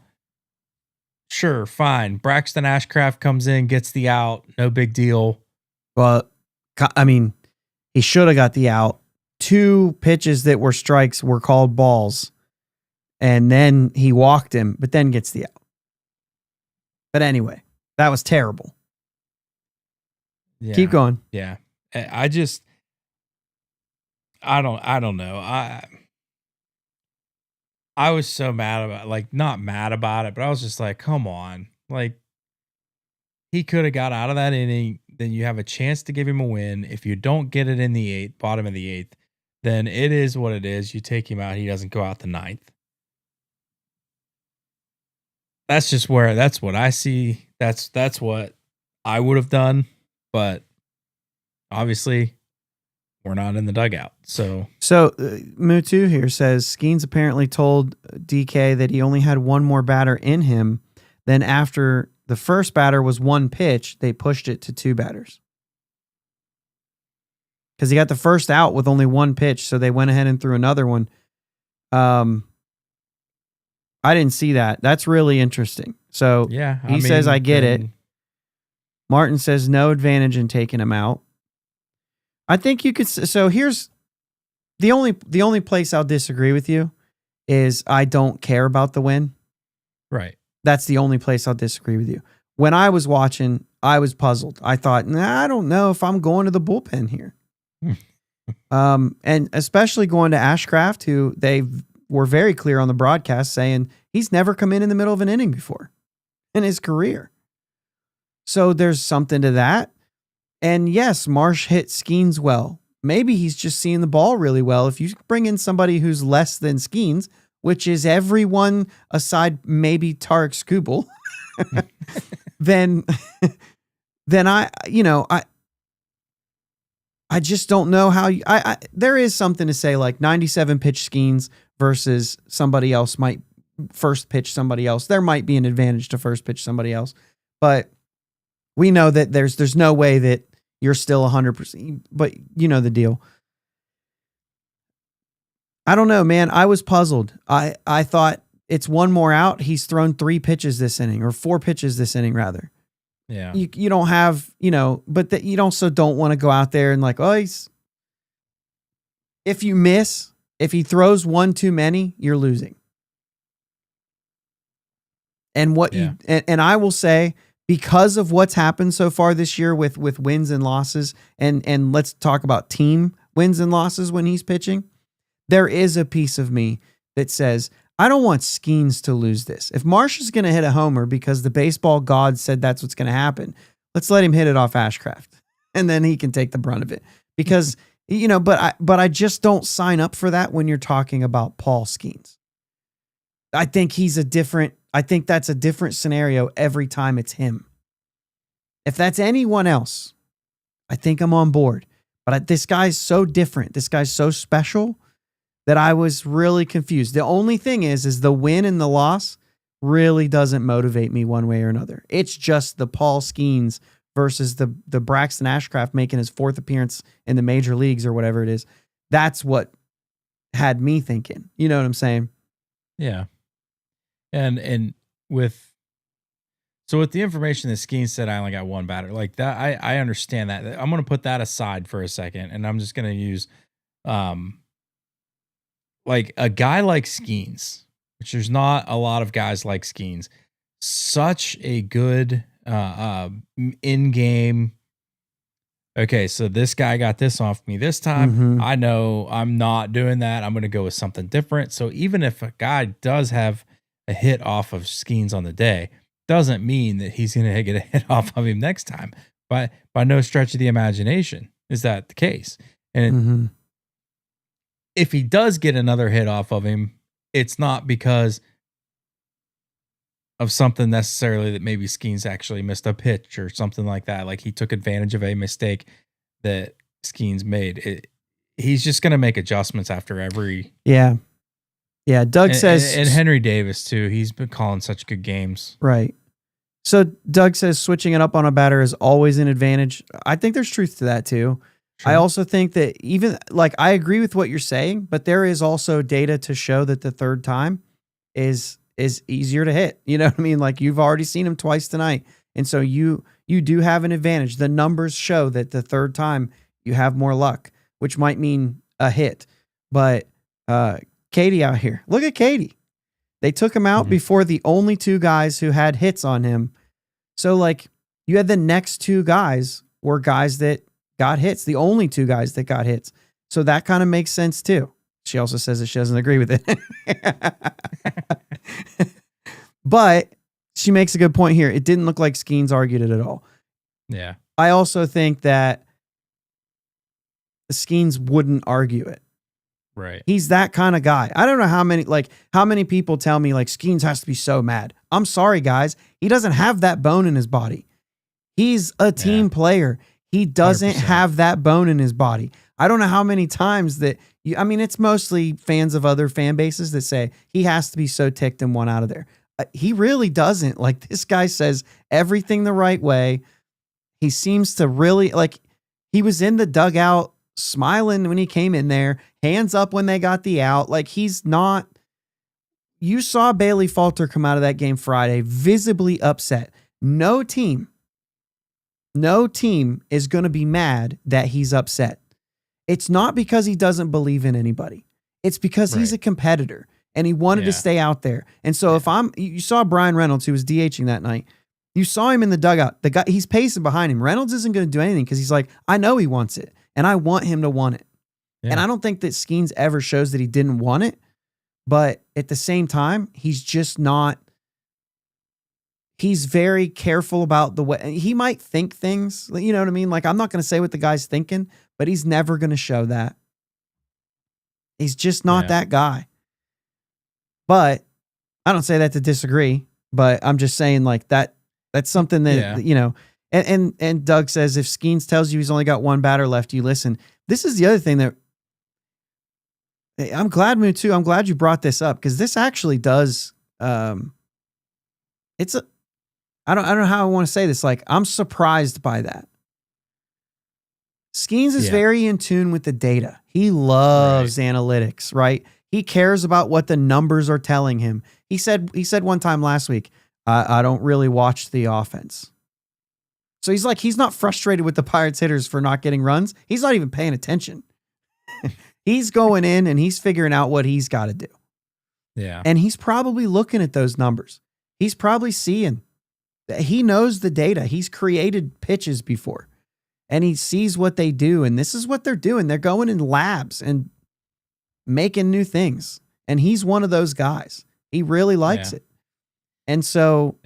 sure, fine. Braxton Ashcraft comes in, gets the out, no big deal. Well, I mean, he should have got the out. 2 pitches that were strikes were called balls. And then he walked him, but then gets the out. But anyway, that was terrible. Yeah. Keep going. Yeah. I don't know. I was so mad about it. Like, not mad about it, but I was just like, come on. Like, he could have got out of that inning. Then you have a chance to give him a win. If you don't get it in the 8th, bottom of the 8th, then it is what it is. You take him out. He doesn't go out the 9th. That's what I see. That's what I would have done. But obviously, we're not in the dugout. So Mutu here says Skenes apparently told DK that he only had one more batter in him. Then after the first batter was 1 pitch, they pushed it to 2 batters. Because he got the first out with only 1 pitch, so they went ahead and threw another one. I didn't see that. That's really interesting. So yeah, he says, I get it. Martin says no advantage in taking him out. I think you could. So here's the only place I'll disagree with you is I don't care about the win. Right. That's the only place I'll disagree with you. When I was watching, I was puzzled. I thought, I don't know if I'm going to the bullpen here. And especially going to Ashcraft, who they were very clear on the broadcast saying he's never come in the middle of an inning before in his career. So there's something to that. And yes, Marsh hit Skenes well. Maybe he's just seeing the ball really well. If you bring in somebody who's less than Skenes, which is everyone aside maybe Tarek Skubal, then I just don't know how there is something to say like 97 pitch Skenes versus somebody else might first pitch somebody else. There might be an advantage to first pitch somebody else, but we know that there's no way that you're still 100%, but you know the deal. I don't know, man. I was puzzled. I thought it's 1 more out. He's thrown 3 pitches this inning, or 4 pitches this inning, rather. Yeah. You don't have, but that you also don't want to go out there and like, if you miss, if he throws 1 too many, you're losing. And and I will say, because of what's happened so far this year with wins and losses, and let's talk about team wins and losses when he's pitching, there is a piece of me that says, I don't want Skenes to lose this. If Marsh is going to hit a homer because the baseball god said that's what's going to happen, let's let him hit it off Ashcraft, and then he can take the brunt of it. Because, but I just don't sign up for that when you're talking about Paul Skenes. I think that's a different scenario every time it's him. If that's anyone else, I think I'm on board. But this guy's so different. This guy's so special that I was really confused. The only thing is the win and the loss really doesn't motivate me one way or another. It's just the Paul Skenes versus the Braxton Ashcraft making his 4th appearance in the major leagues or whatever it is. That's what had me thinking. You know what I'm saying? Yeah. And with the information that Skenes said, I only got 1 batter like that. I understand that. I'm going to put that aside for a second, and I'm just going to use, like a guy like Skenes, which there's not a lot of guys like Skenes, such a good, in-game. Okay. So this guy got this off me this time. Mm-hmm. I know I'm not doing that. I'm going to go with something different. So even if a guy does have a hit off of Skenes on the day, doesn't mean that he's going to get a hit off of him next time. By no stretch of the imagination is that the case. And if he does get another hit off of him, it's not because of something necessarily that maybe Skenes actually missed a pitch or something like that. Like he took advantage of a mistake that Skenes made. He's just going to make adjustments after every. Yeah. Yeah. Doug says. And Henry Davis, too. He's been calling such good games. Right. So Doug says switching it up on a batter is always an advantage. I think there's truth to that, too. Sure. I also think that even like I agree with what you're saying, but there is also data to show that the third time is easier to hit. You know what I mean? Like you've already seen him twice tonight. And so you do have an advantage. The numbers show that the third time you have more luck, which might mean a hit. But Katie out here, look at Katie. They took him out before the only two guys who had hits on him. So like you had the next two guys were guys that got hits, the only two guys that got hits. So that kind of makes sense too. She also says that she doesn't agree with it. But she makes a good point here. It didn't look like Skenes argued it at all. Yeah. I also think that Skenes wouldn't argue it. Right. He's that kind of guy. I don't know how many people tell me like Skenes has to be so mad. I'm sorry, guys. He doesn't have that bone in his body. He's a team player. He doesn't 100%. have that bone in his body. I don't know how many times that it's mostly fans of other fan bases that say he has to be so ticked and one out of there. He really doesn't. Like this guy says everything the right way. He seems to really like he was in the dugout smiling when he came in there, hands up when they got the out. Like he's not. You saw Bailey Falter come out of that game Friday, visibly upset. No team is going to be mad that he's upset. It's not because he doesn't believe in anybody. It's because he's a competitor and he wanted to stay out there. And so you saw Brian Reynolds, who was DHing that night. You saw him in the dugout. The guy, he's pacing behind him. Reynolds isn't going to do anything because he's like, I know he wants it and I want him to want it. Yeah. And I don't think that Skenes ever shows that he didn't want it. But at the same time, he's just not. He's very careful about the way he might think things. You know what I mean? Like, I'm not going to say what the guy's thinking, but he's never going to show that. He's just not that guy. But I don't say that to disagree, but I'm just saying like that's something that, you know, and Doug says, if Skenes tells you he's only got one batter left, you listen. This is the other thing that I'm glad you brought this up because this actually does. I don't know how I want to say this. Like, I'm surprised by that. Skenes is very in tune with the data. He loves analytics, right? He cares about what the numbers are telling him. He said one time last week, I don't really watch the offense. So he's not frustrated with the Pirates hitters for not getting runs. He's not even paying attention. He's going in and he's figuring out what he's got to do. Yeah. And he's probably looking at those numbers. He's probably seeing. He knows the data. He's created pitches before. And he sees what they do. And this is what they're doing. They're going in labs and making new things. And he's one of those guys. He really likes it. And so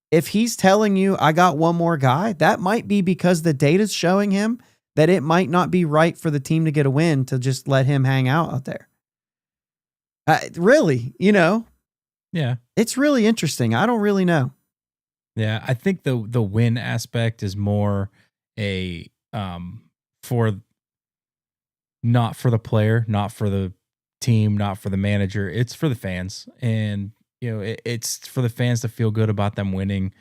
if he's telling you, I got one more guy, that might be because the data's showing him that it might not be right for the team to get a win to just let him hang out there. Really, you know? Yeah. It's really interesting. I don't really know. Yeah, I think the win aspect is more a not for the player, not for the team, not for the manager. It's for the fans. And you know, it's for the fans to feel good about them winning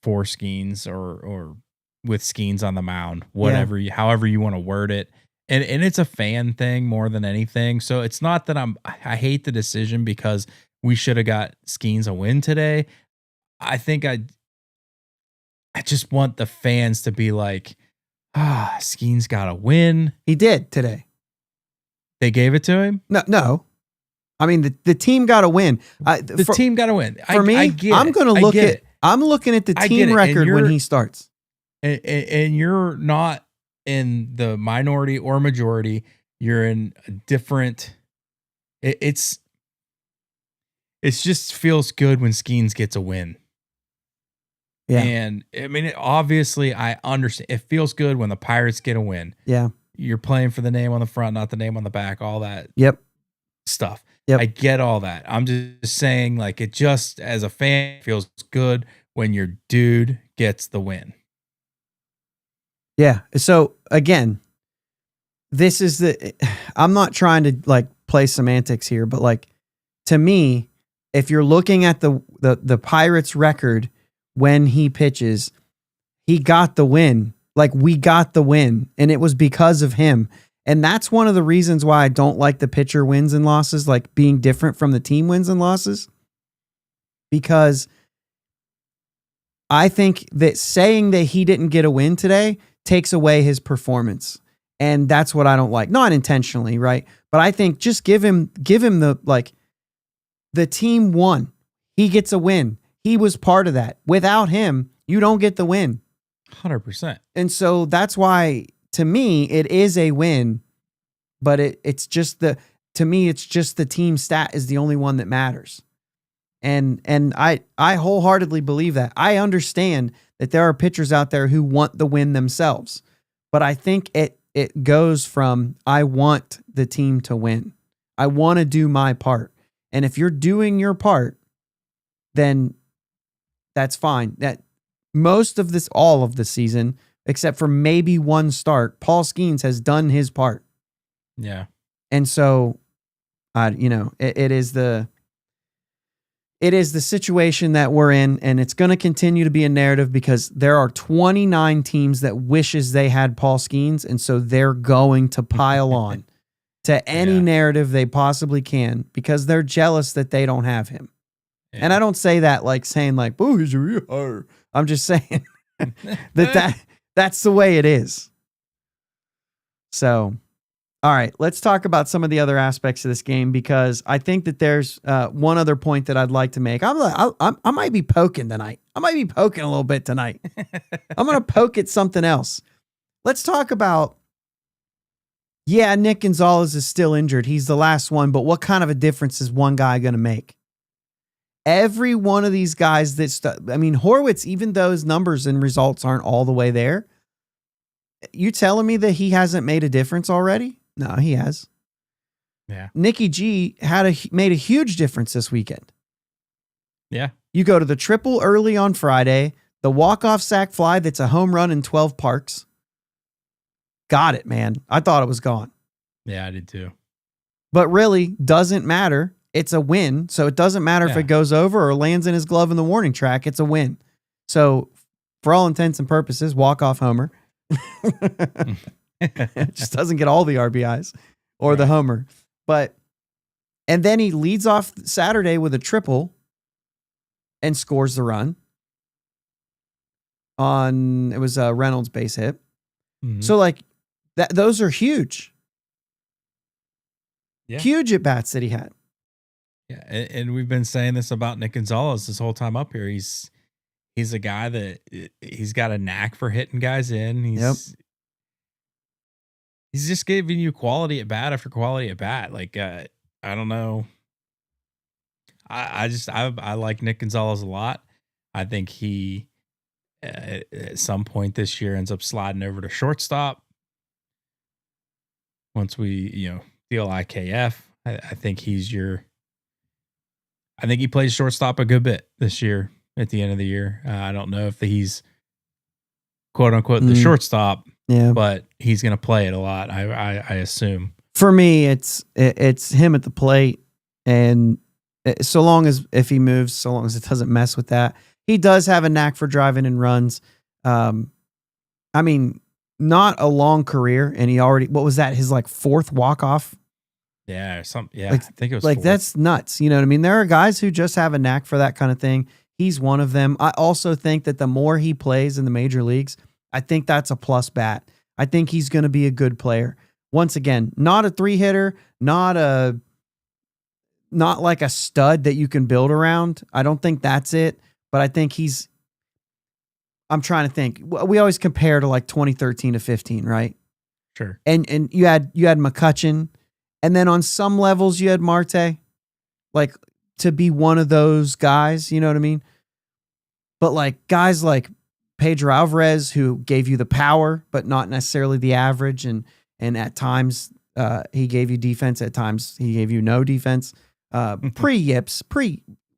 for Skenes or with Skenes on the mound, whatever however you want to word it. And it's a fan thing more than anything. So it's not that I hate the decision because we should have got Skenes a win today. I think I just want the fans to be like, Skenes got a win. He did today. They gave it to him? No. I mean, the team got a win. The team got a win. For me, I'm going to look at. I'm looking at the team record when he starts. And you're not in the minority or majority. You're in a different. It just feels good when Skenes gets a win. Yeah. And I mean, obviously, I understand. It feels good when the Pirates get a win. Yeah. you're playing for the name on the front, not the name on the back, all that Yep. stuff. Yep. I get all that. I'm just saying, like, it just, as a fan, feels good when your dude gets the win. Yeah. So again, this is I'm not trying to like play semantics here, but like, to me, if you're looking at the Pirates record when he pitches, he got the win. Like, we got the win, and it was because of him. And that's one of the reasons why I don't like the pitcher wins and losses, like being different from the team wins and losses. Because I think that saying that he didn't get a win today takes away his performance. And that's what I don't like. Not intentionally, right? But I think just give him the, like, the team won. He gets a win. He was part of that. Without him, you don't get the win. 100%. And so that's why, to me, it is a win, but it's just to me, it's just the team stat is the only one that matters. And I wholeheartedly believe that. I understand that there are pitchers out there who want the win themselves, but I think it goes from, I want the team to win. I want to do my part. And if you're doing your part, then that's fine. That most of this, all of the season, except for maybe one start, Paul Skenes has done his part. Yeah. And so, it is the situation that we're in, and it's going to continue to be a narrative because there are 29 teams that wishes they had Paul Skenes, and so they're going to pile on to any narrative they possibly can because they're jealous that they don't have him. Yeah. And I don't say that like saying like, "Boo, he's a real." I'm just saying that's the way it is. So, all right, let's talk about some of the other aspects of this game because I think that there's one other point that I'd like to make. I might be poking tonight. I might be poking a little bit tonight. I'm going to poke at something else. Let's talk about, Nick Gonzalez is still injured. He's the last one, but what kind of a difference is one guy going to make? Every one of these guys Horwitz, even though his numbers and results aren't all the way there, you telling me that he hasn't made a difference already? No, he has. Yeah. Nicky G made a huge difference this weekend. Yeah. You go to the triple early on Friday, the walk-off sac fly that's a home run in 12 parks. Got it, man. I thought it was gone. Yeah, I did too. But really, doesn't matter. It's a win, so it doesn't matter if it goes over or lands in his glove in the warning track. It's a win. So, for all intents and purposes, walk-off homer. It just doesn't get all the RBIs or the homer. And then he leads off Saturday with a triple and scores the run on, it was a Reynolds base hit. Mm-hmm. So like those are huge. Yeah. Huge at bats that he had. Yeah. And we've been saying this about Nick Gonzalez this whole time up here. He's a guy that he's got a knack for hitting guys in. He's just giving you quality at bat after quality at bat. Like, I don't know. I like Nick Gonzalez a lot. I think he, at some point this year, ends up sliding over to shortstop. Once we, deal IKF, I think I think he plays shortstop a good bit this year at the end of the year. I don't know if he's quote unquote the shortstop. Yeah, but he's going to play it a lot. I assume. For me, it's him at the plate, and so long as if he moves, so long as it doesn't mess with that, he does have a knack for driving in runs. I mean, not a long career, and he already, what was that? His like fourth walk off. Yeah, I think it was like fourth. That's nuts. You know what I mean? There are guys who just have a knack for that kind of thing. He's one of them. I also think that the more he plays in the major leagues, I think that's a plus bat. I think he's going to be a good player. Once again, not a 3-hitter, not like a stud that you can build around. I don't think that's it, but I think I'm trying to think. We always compare to like 2013 to 15, right? Sure. And you had McCutchen, and then on some levels you had Marte, like to be one of those guys, you know what I mean? But like guys like Pedro Alvarez, who gave you the power, but not necessarily the average. And And at times he gave you defense. At times he gave you no defense. Pre-yips,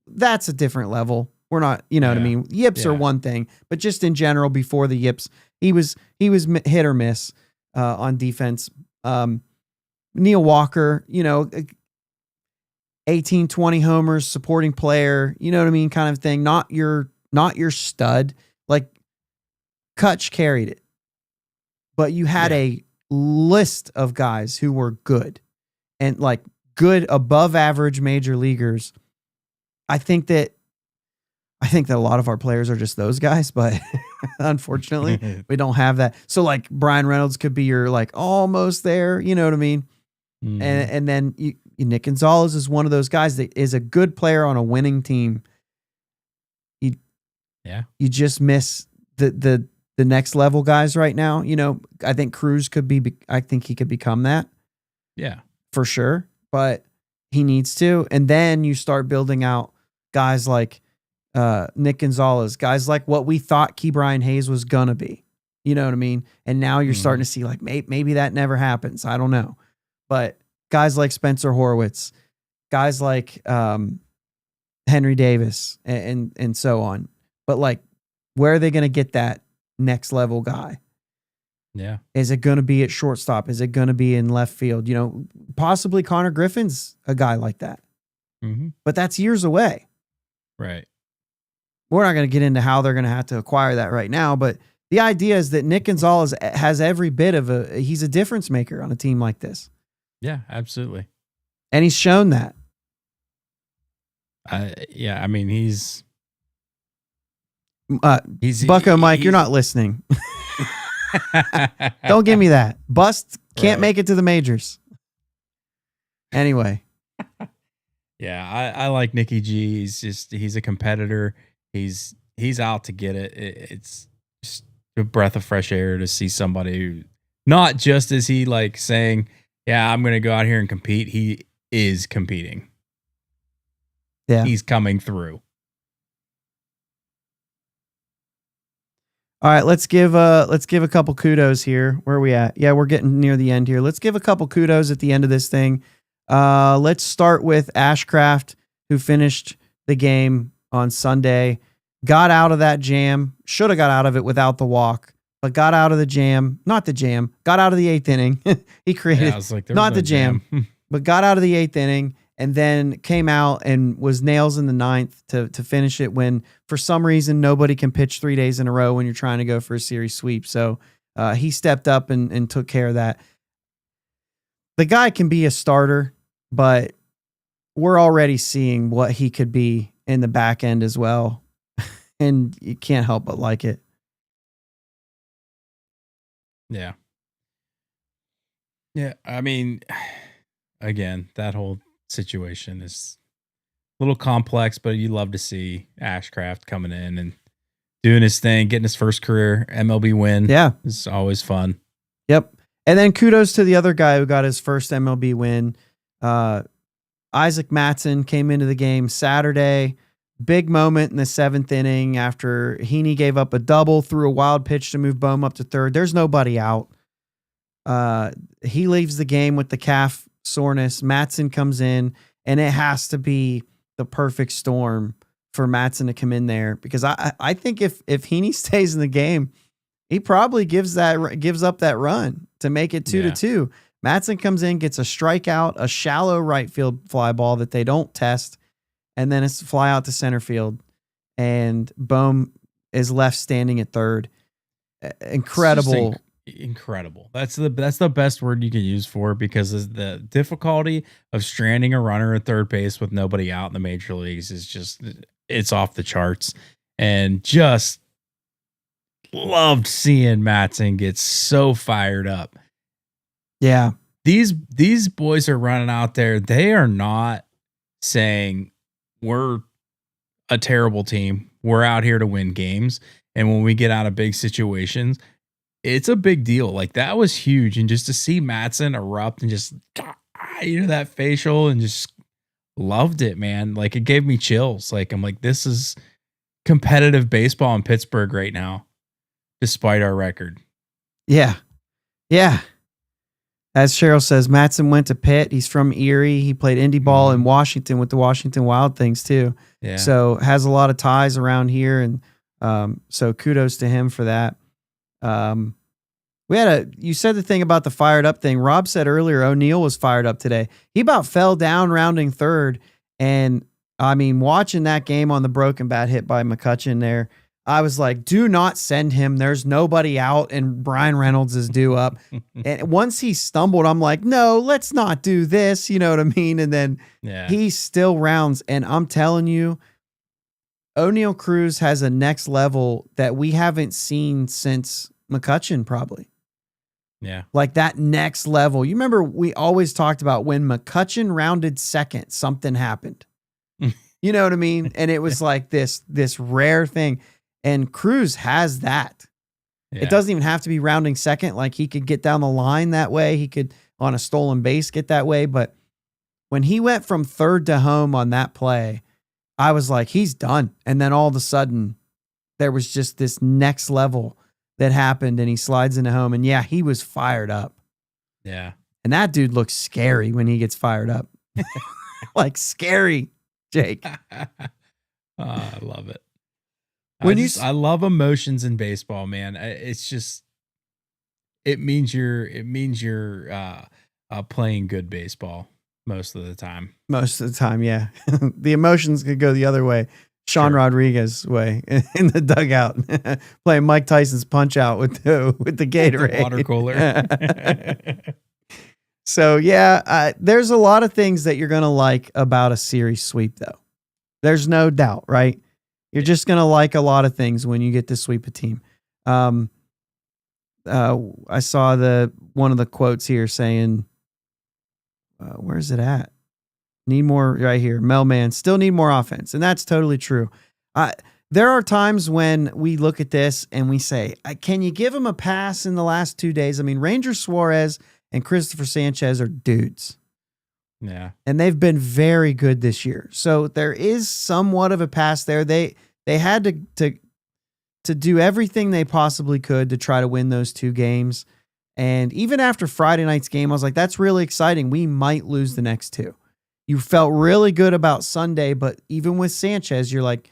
that's a different level. We're not, you know what I mean? Yips are one thing, but just in general, before the yips, he was hit or miss on defense. Neil Walker, 18, 20 homers, supporting player, you know what I mean? Kind of thing. Not your stud. Like Kutch carried it, but you had a list of guys who were good and like good above average major leaguers. I think that a lot of our players are just those guys, but unfortunately we don't have that. So like Brian Reynolds could be your like almost there, you know what I mean? Mm-hmm. And then Nick Gonzalez is one of those guys that is a good player on a winning team. You just miss the next level guys right now. I think Cruz I think he could become that. Yeah, for sure. But he needs to. And then you start building out guys like Nick Gonzalez, guys like what we thought Key Brian Hayes was going to be. You know what I mean? And now you're starting to see like maybe that never happens. I don't know. But guys like Spencer Horwitz, guys like Henry Davis and so on. But like, where are they going to get that next level guy? Yeah. Is it going to be at shortstop? Is it going to be in left field? Possibly Connor Griffin's a guy like that. Mm-hmm. But that's years away. Right. We're not going to get into how they're going to have to acquire that right now, but the idea is that Nick Gonzalez has every bit of he's a difference maker on a team like this. Yeah, absolutely. And he's shown that. Yeah, I mean, he's Bucko Mike, you're not listening. Don't give me that. Bust can't make it to the majors. Anyway. Yeah, I like Nicky G. He's a competitor. He's out to get it. It's just a breath of fresh air to see somebody who, not just is he like saying, yeah, I'm going to go out here and compete. He is competing. Yeah. He's coming through. All right, let's give a couple kudos here. Where are we at? Yeah, we're getting near the end here. Let's give a couple kudos at the end of this thing. Let's start with Ashcraft, who finished the game on Sunday, got out of that jam, should have got out of it without the walk, but got out of the jam, got out of the 8th inning. He created, not the jam, but got out of the 8th inning and then came out and was nails in the 9th to finish it when for some reason nobody can pitch 3 days in a row when you're trying to go for a series sweep. So he stepped up and took care of that. The guy can be a starter, but we're already seeing what he could be in the back end as well. And you can't help but like it. Yeah. Yeah. I mean, again, that whole situation is a little complex, but you love to see Ashcraft coming in and doing his thing, getting his first career MLB win. Yeah. It's always fun. Yep. And then kudos to the other guy who got his first MLB win. Isaac Mattson came into the game Saturday. Big moment in the 7th inning after Heaney gave up a double, threw a wild pitch to move Bohm up to third. There's nobody out. He leaves the game with the calf soreness. Mattson comes in, and it has to be the perfect storm for Mattson to come in there because I think if Heaney stays in the game, he probably gives up that run to make it 2-2. Mattson comes in, gets a strikeout, a shallow right field fly ball that they don't test, and then it's fly out to center field, and Bohm is left standing at third. Incredible. Incredible. That's the best word you can use for it because the difficulty of stranding a runner at third base with nobody out in the major leagues is just, it's off the charts. And just loved seeing Mattson get so fired up. Yeah. These boys are running out there. They are not saying we're a terrible team. We're out here to win games. And when we get out of big situations, it's a big deal. Like that was huge. And just to see Mattson erupt and just, that facial and just loved it, man. Like it gave me chills. Like, I'm like, this is competitive baseball in Pittsburgh right now, despite our record. Yeah. Yeah. As Cheryl says, Mattson went to Pitt. He's from Erie. He played indie ball in Washington with the Washington Wild Things too. Yeah. So has a lot of ties around here, and so kudos to him for that. You said the thing about the fired up thing. Rob said earlier O'Neal was fired up today. He about fell down rounding third, and I mean, watching that game on the broken bat hit by McCutchen there, I was like, do not send him. There's nobody out, and Brian Reynolds is due up. And once he stumbled, I'm like, no, let's not do this. You know what I mean? And then he still rounds. And I'm telling you, O'Neal Cruz has a next level that we haven't seen since McCutchen, probably. Yeah. Like that next level. You remember we always talked about when McCutchen rounded second, something happened. You know what I mean? And it was like this rare thing. And Cruz has that. Yeah. It doesn't even have to be rounding second. Like he could get down the line that way. He could on a stolen base get that way. But when he went from third to home on that play, I was like, he's done. And then all of a sudden there was just this next level that happened and he slides into home. And yeah, he was fired up. Yeah. And that dude looks scary when he gets fired up. Like scary, Jake. I love it. I love emotions in baseball, man. It's just, it means you're playing good baseball most of the time. Most of the time, yeah. The emotions could go the other way. Sean Rodriguez way in the dugout, playing Mike Tyson's Punch Out with the Gatorade. The water cooler. So yeah, there's a lot of things that you're gonna like about a series sweep, though. There's no doubt, right? You're just gonna like a lot of things when you get to sweep a team. I saw one of the quotes here saying, "Where's it at? Need more right here. Melman still need more offense," and that's totally true. There are times when we look at this and we say, "Can you give him a pass in the last 2 days?" I mean, Ranger Suarez and Christopher Sanchez are dudes. Yeah. And they've been very good this year. So there is somewhat of a pass there. They had to do everything they possibly could to try to win those 2 games. And even after Friday night's game, I was like, that's really exciting. We might lose the next 2. You felt really good about Sunday, but even with Sanchez, you're like,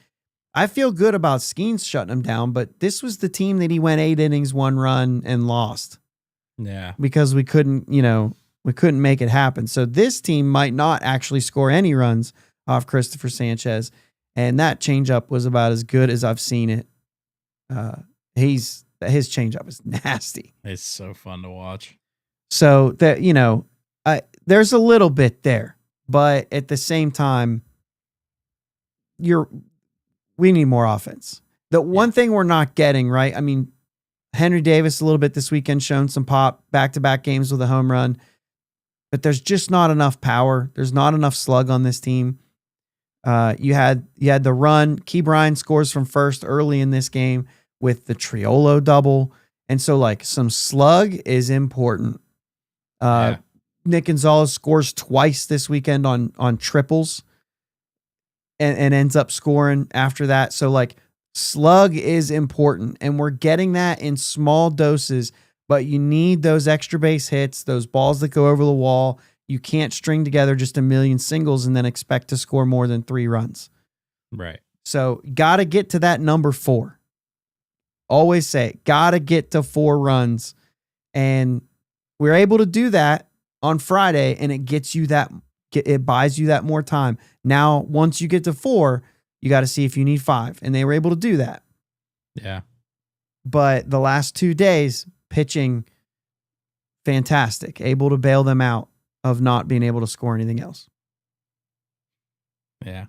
I feel good about Skenes shutting him down, but this was the team that he went 8 innings, 1 run, and lost. Yeah. Because we couldn't make it happen. So this team might not actually score any runs off Christopher Sanchez. And that changeup was about as good as I've seen it. His changeup is nasty. It's so fun to watch. So that, there's a little bit there, but at the same time, we need more offense. The one thing we're not getting, right? I mean, Henry Davis a little bit this weekend, shown some pop, back-to-back games with a home run, but there's just not enough power. There's not enough slug on this team. You had the run. Key Bryan scores from first early in this game with the Triolo double. And so like some slug is important. Nick Gonzalez scores twice this weekend on triples and ends up scoring after that. So like slug is important, and we're getting that in small doses, but you need those extra base hits, those balls that go over the wall. You can't string together just a million singles and then expect to score more than 3 runs. Right. So got to get to that number 4. Always say, got to get to 4 runs. And we're able to do that on Friday, and it buys you that more time. Now, once you get to 4, you got to see if you need 5. And they were able to do that. Yeah. But the last 2 days, pitching fantastic, able to bail them out of not being able to score anything else. Yeah.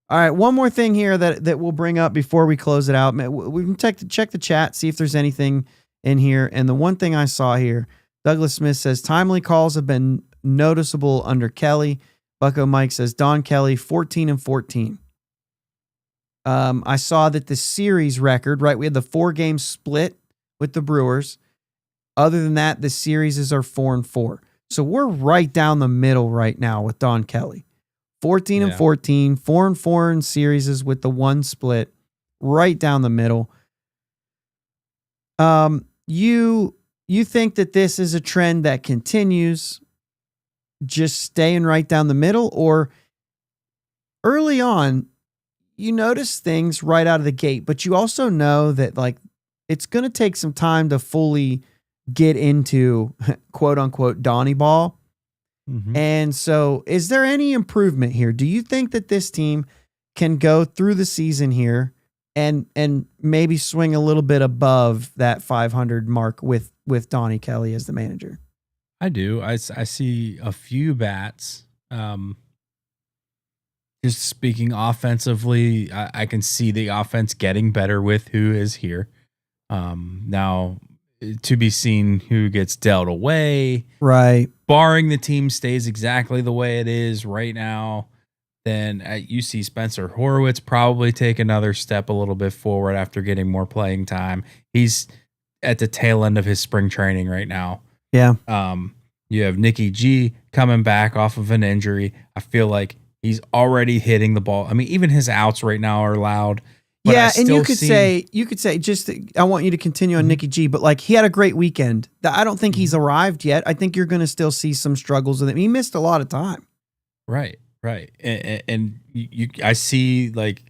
All right, one more thing here that we'll bring up before we close it out. We can check the chat, see if there's anything in here. And the one thing I saw here, Douglas Smith says, timely calls have been noticeable under Kelly. Bucko Mike says, Don Kelly, 14-14. I saw that the series record, right, we had the 4-game split with the Brewers. Other than that, the series are 4-4. So we're right down the middle right now with Don Kelly. 14-14, 4-4 in series with the 1 split, right down the middle. You you think that this is a trend that continues, just staying right down the middle, or early on, you notice things right out of the gate, but you also know that like it's going to take some time to fully get into quote unquote Donnie ball. Mhm. And so is there any improvement here? Do you think that this team can go through the season here and maybe swing a little bit above that 500 mark with Donnie Kelly as the manager? I do. I see a few bats. Just speaking offensively, I can see the offense getting better with who is here. Now, to be seen who gets dealt away. Right. Barring the team stays exactly the way it is right now, then you see Spencer Horwitz probably take another step a little bit forward after getting more playing time. He's at the tail end of his spring training right now. Yeah. You have Nicky G coming back off of an injury. I feel like he's already hitting the ball. I mean, even his outs right now are loud. Yeah, and you could say just I want you to continue on Nicky G, but like he had a great weekend. I don't think he's arrived yet. I think you're going to still see some struggles with him. He missed a lot of time. Right. And I see like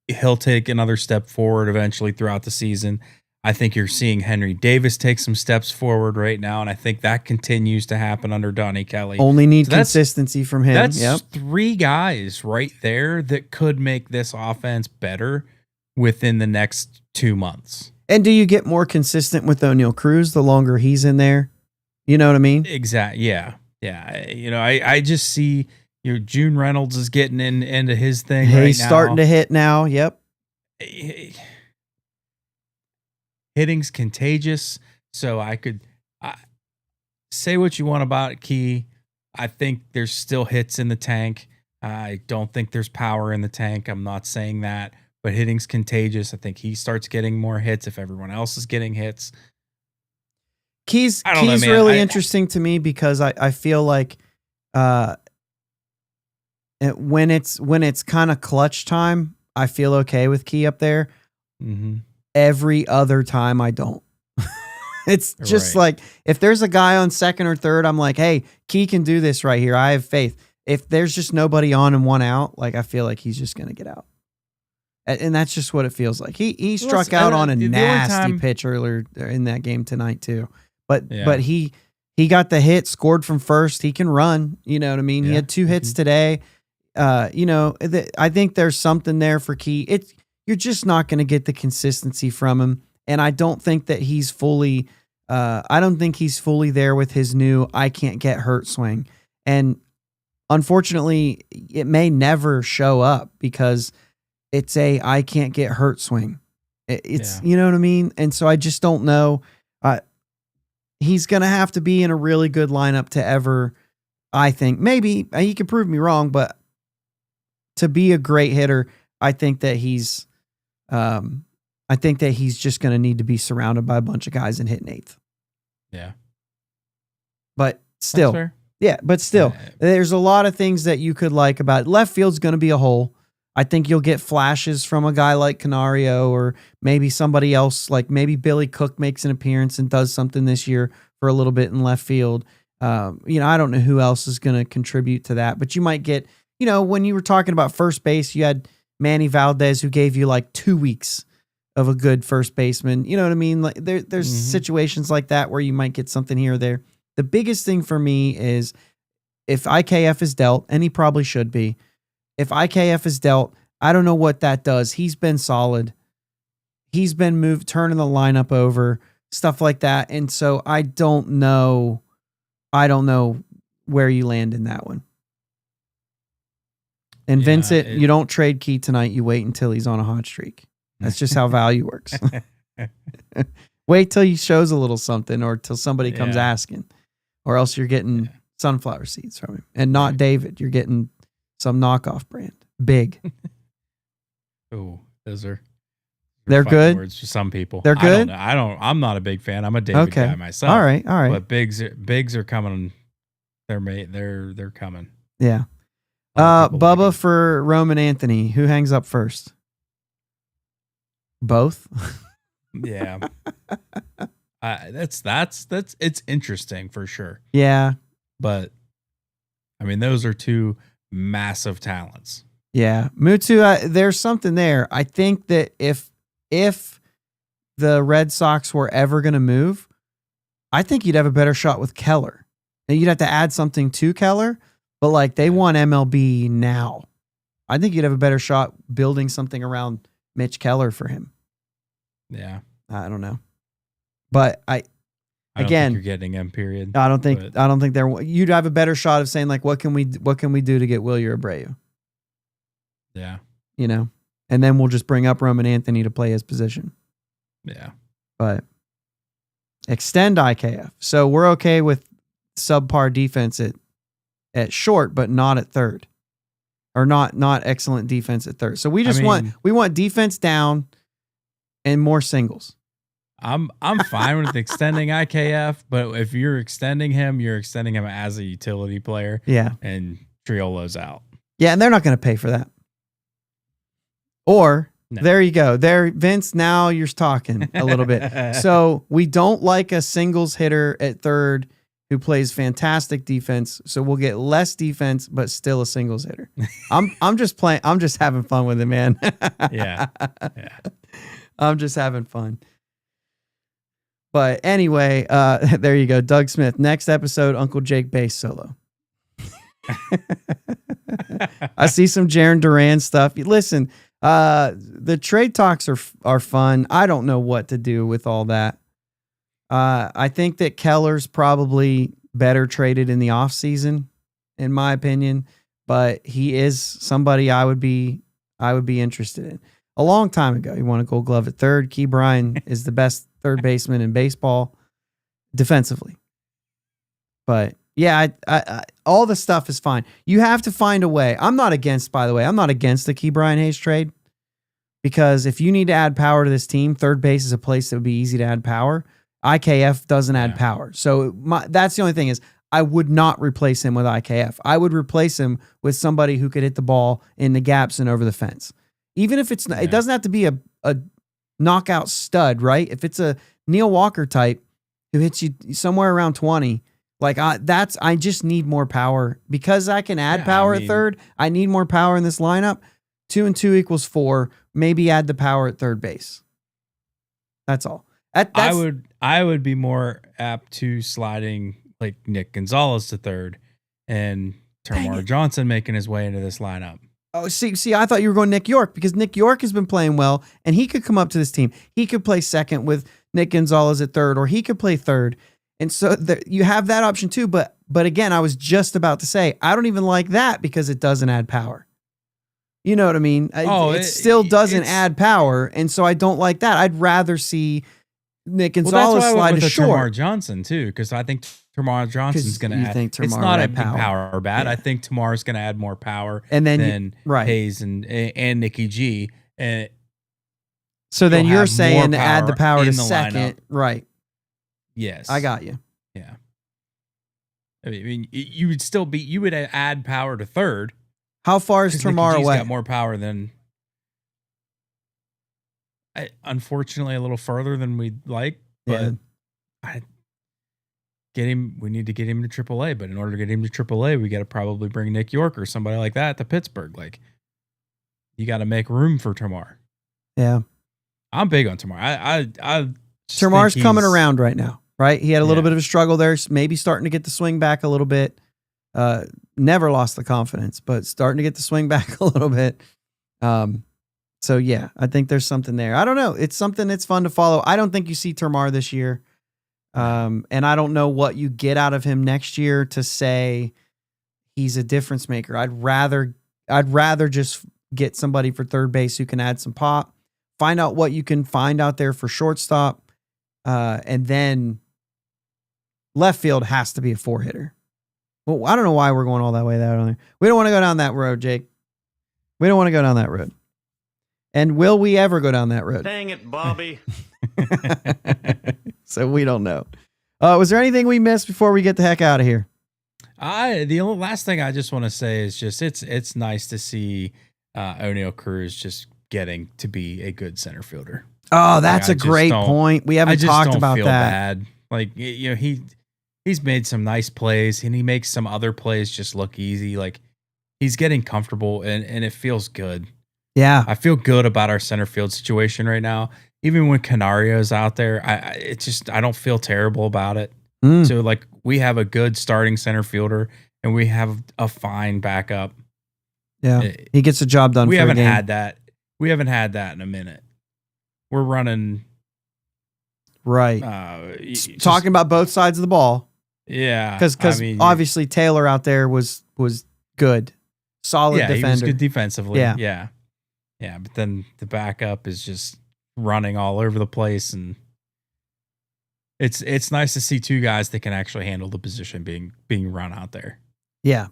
he'll take another step forward eventually throughout the season. I think you're seeing Henry Davis take some steps forward right now, and I think that continues to happen under Donnie Kelly. Only need consistency from him. That's three guys right there that could make this offense better within the next 2 months. And do you get more consistent with O'Neal Cruz the longer he's in there? You know what I mean? Exactly. Yeah. I just see June Reynolds is getting into his thing right now. He's starting to hit now. Yep. Hitting's contagious. So I could say what you want about Key. I think there's still hits in the tank. I don't think there's power in the tank. I'm not saying that. But hitting's contagious. I think he starts getting more hits if everyone else is getting hits. Key's really interesting to me because I feel like when it's kind of clutch time, I feel okay with Key up there. Mm-hmm. Every other time, I don't. It's just like if there's a guy on second or third, I'm like, hey, Key can do this right here. I have faith. If there's just nobody on and one out, like I feel like he's just gonna get out. And that's just what it feels like. He struck out on a nasty pitch earlier in that game tonight too. But he got the hit, scored from first. He can run. You know what I mean? Yeah. He had 2 hits today. I think there's something there for Key. You're just not going to get the consistency from him, and I don't think that he's fully. I don't think he's fully there with his new "I can't get hurt" swing. And unfortunately, it may never show up because it's a "I can't get hurt" swing. You know what I mean? And so I just don't know. He's going to have to be in a really good lineup to ever, I think. Maybe he could prove me wrong, but to be a great hitter, I think that he's just going to need to be surrounded by a bunch of guys and hit an eighth. Yeah. But still, there's a lot of things that you could like about it. Left field's going to be a hole. I think you'll get flashes from a guy like Canario or maybe somebody else, like maybe Billy Cook makes an appearance and does something this year for a little bit in left field. I don't know who else is going to contribute to that, but you might get, when you were talking about first base, you had Manny Valdez who gave you like 2 weeks of a good first baseman. You know what I mean? Like there's situations like that where you might get something here or there. The biggest thing for me is if IKF is dealt, and he probably should be, if IKF is dealt, I don't know what that does. He's been solid. He's been turning the lineup over, stuff like that. And so I don't know where you land in that one. And Vincent, you don't trade Key tonight. You wait until he's on a hot streak. That's just how value works. Wait till he shows a little something or till somebody comes asking, or else you're getting sunflower seeds from him and not David. You're getting some knockoff brand. Big. Oh, they're good. Words for some people. They're good. I'm not a big fan. I'm a David guy myself. All right. But bigs are coming. They're coming. Yeah. Bubba for Roman Anthony. Who hangs up first? Both. Yeah. That's it's interesting for sure. Yeah. But I mean, those are two massive talents. Yeah. Mutu, there's something there. I think that if the Red Sox were ever going to move, I think you'd have a better shot with Keller. And you'd have to add something to Keller, but like they want MLB now. I think you'd have a better shot building something around Mitch Keller for him. Yeah. I don't know. But I don't think you're getting him, period. I don't think you'd have a better shot of saying like, what can we do to get Wilyer Abreu? Yeah. You know, and then we'll just bring up Roman Anthony to play his position. Yeah. But extend IKF. So we're okay with subpar defense at short, but not at third. Or not excellent defense at third. So we just want defense down and more singles. I'm fine with extending IKF, but if you're extending him as a utility player. Yeah. And Triolo's out. Yeah, and they're not going to pay for that. Or there you go. There, Vince, now you're talking a little bit. So we don't like a singles hitter at third who plays fantastic defense. So we'll get less defense, but still a singles hitter. I'm just playing. I'm just having fun with it, man. Yeah. I'm just having fun. But anyway, there you go. Doug Smith. Next episode, Uncle Jake bass solo. I see some Jaron Duran stuff. Listen, the trade talks are fun. I don't know what to do with all that. I think that Keller's probably better traded in the offseason, in my opinion, but he is somebody I would be interested in. A long time ago, he won a Gold Glove at third. Key Bryan is the best third baseman in baseball defensively. But yeah, I all the stuff is fine. You have to find a way. I'm not against the Key Bryan Hayes trade, because if you need to add power to this team, third base is a place that would be easy to add power. IKF doesn't add power. So that's the only thing is I would not replace him with IKF. I would replace him with somebody who could hit the ball in the gaps and over the fence. Even if it doesn't have to be a knockout stud, right? If it's a Neil Walker type who hits you somewhere around 20, like I just need more power because I can add power at third. I need more power in this lineup. 2 and 2 equals 4. Maybe add the power at third base. That's all. I would be more apt to sliding like Nick Gonzalez to third and Termarr Johnson making his way into this lineup. Oh, see, I thought you were going Nick York because Nick York has been playing well and he could come up to this team. He could play second with Nick Gonzalez at third, or he could play third. And so you have that option too. But again, I was just about to say, I don't even like that because it doesn't add power. You know what I mean? It still doesn't add power. And so I don't like that. I'd rather see Nick Gonzalez slide to short. Termarr Johnson too, because I think Termarr Johnson's going to add. It's not a big power bat. Yeah. I think Tamar's going to add more power than Hayes and Nicky G. So then you're saying to add the power to second, lineup. Right? Yes, I got you. Yeah, I mean, you would add power to third. How far is Termarr away? He's got more power than. Unfortunately, a little further than we'd like, but we need to get him to AAA. But in order to get him to AAA, we got to probably bring Nick York or somebody like that to Pittsburgh. Like, you got to make room for Termarr. Yeah, I'm big on Termarr. Termar's coming around right now, right? He had a little bit of a struggle there, maybe starting to get the swing back a little bit. Never lost the confidence, but starting to get the swing back a little bit. So yeah, I think there's something there. I don't know. It's something that's fun to follow. I don't think you see Termarr this year. And I don't know what you get out of him next year to say he's a difference maker. I'd rather just get somebody for third base who can add some pop, find out what you can find out there for shortstop. And then left field has to be a 4-hitter. Well, I don't know why we're going all that way. We don't want to go down that road, Jake. We don't want to go down that road. And will we ever go down that road? Dang it, Bobby. So we don't know. Was there anything we missed before we get the heck out of here? The only last thing I just want to say is just it's nice to see O'Neal Cruz just getting to be a good center fielder. Oh, that's Like, a great point. We haven't talked about feel that. bad. Like, you know, he's made some nice plays and he makes some other plays just look easy. Like, he's getting comfortable and it feels good. Yeah. I feel good about our center field situation right now. Even when Canario's out there, I don't feel terrible about it. So like we have a good starting center fielder and we have a fine backup. Yeah. He gets the job done. We for haven't a game. had that. We haven't had that in a minute. We're running right. Talking about both sides of the ball. Yeah. Because obviously Taylor out there was good. Solid defender. He was good defensively. Yeah. Yeah. Yeah. But then the backup is just running all over the place, and it's nice to see two guys that can actually handle the position being run out there. Yeah.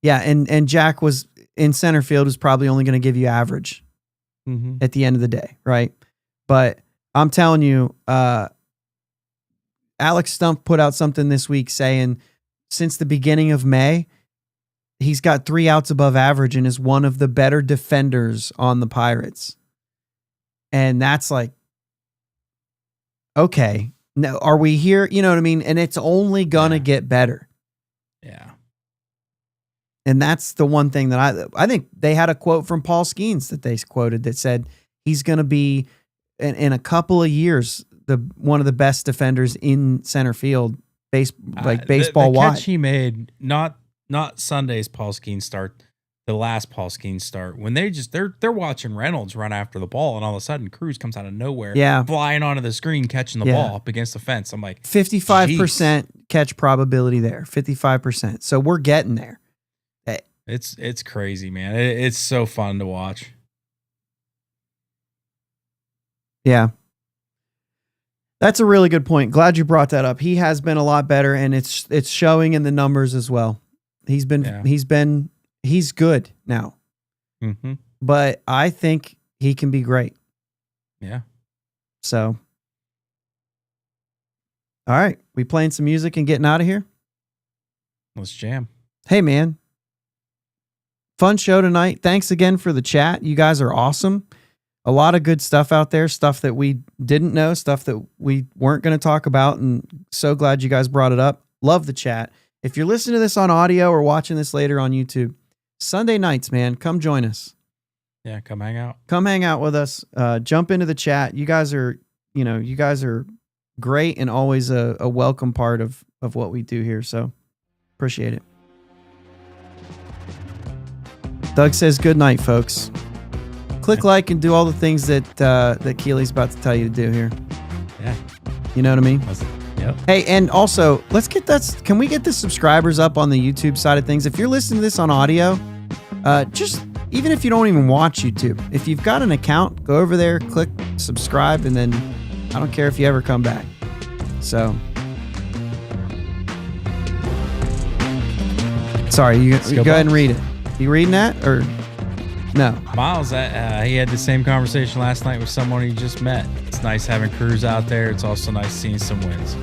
Yeah. And Jack was in center field, was probably only going to give you average at the end of the day. Right. But I'm telling you, Alex Stumpf put out something this week saying since the beginning of May, he's got 3 outs above average and is one of the better defenders on the Pirates. And that's like, okay, no, are we here? You know what I mean? And it's only gonna get better. Yeah. And that's the one thing that I think they had a quote from Paul Skenes that they quoted that said he's going to be in a couple of years one of the best defenders in center field, baseball wide. The catch he made, not Sunday's Paul Skenes start, the last Paul Skenes start, when they're watching Reynolds run after the ball, and all of a sudden Cruz comes out of nowhere, flying onto the screen, catching the ball up against the fence. I'm like, 55% catch probability there, 55%. So we're getting there. It's crazy, man. It's so fun to watch. Yeah. That's a really good point. Glad you brought that up. He has been a lot better, and it's showing in the numbers as well. He's good now. Mm-hmm. But I think he can be great. Yeah. So, all right. We playing some music and getting out of here? Let's jam. Hey, man. Fun show tonight. Thanks again for the chat. You guys are awesome. A lot of good stuff out there, stuff that we didn't know, stuff that we weren't going to talk about, and so glad you guys brought it up. Love the chat. If you're listening to this on audio or watching this later on YouTube, Sunday nights, man, come join us. Yeah, come hang out. Come hang out with us. Jump into the chat. You guys are great and always a welcome part of what we do here, so appreciate it. Doug says good night, folks. Click like and do all the things that Keely's about to tell you to do here. Yeah. You know what I mean? Yep. Hey, and also, let's get that. Can we get the subscribers up on the YouTube side of things? If you're listening to this on audio, just even if you don't even watch YouTube, if you've got an account, go over there, click subscribe, and then I don't care if you ever come back. So, sorry, you go ahead and read it. You reading that or no? Miles, he had the same conversation last night with someone he just met. It's nice having Cruz out there. It's also nice seeing some wins.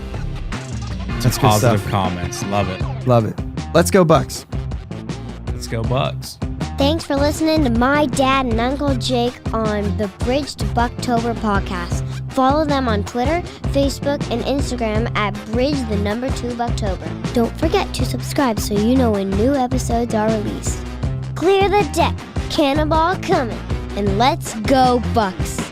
That's good positive stuff. Comments. Love it. Love it. Let's go Bucs. Let's go Bucs. Thanks for listening to my dad and Uncle Jake on the Bridge to Buctober podcast. Follow them on Twitter, Facebook, and Instagram at Bridge2Buctober. Don't forget to subscribe so you know when new episodes are released. Clear the deck, cannonball coming, and let's go Bucs.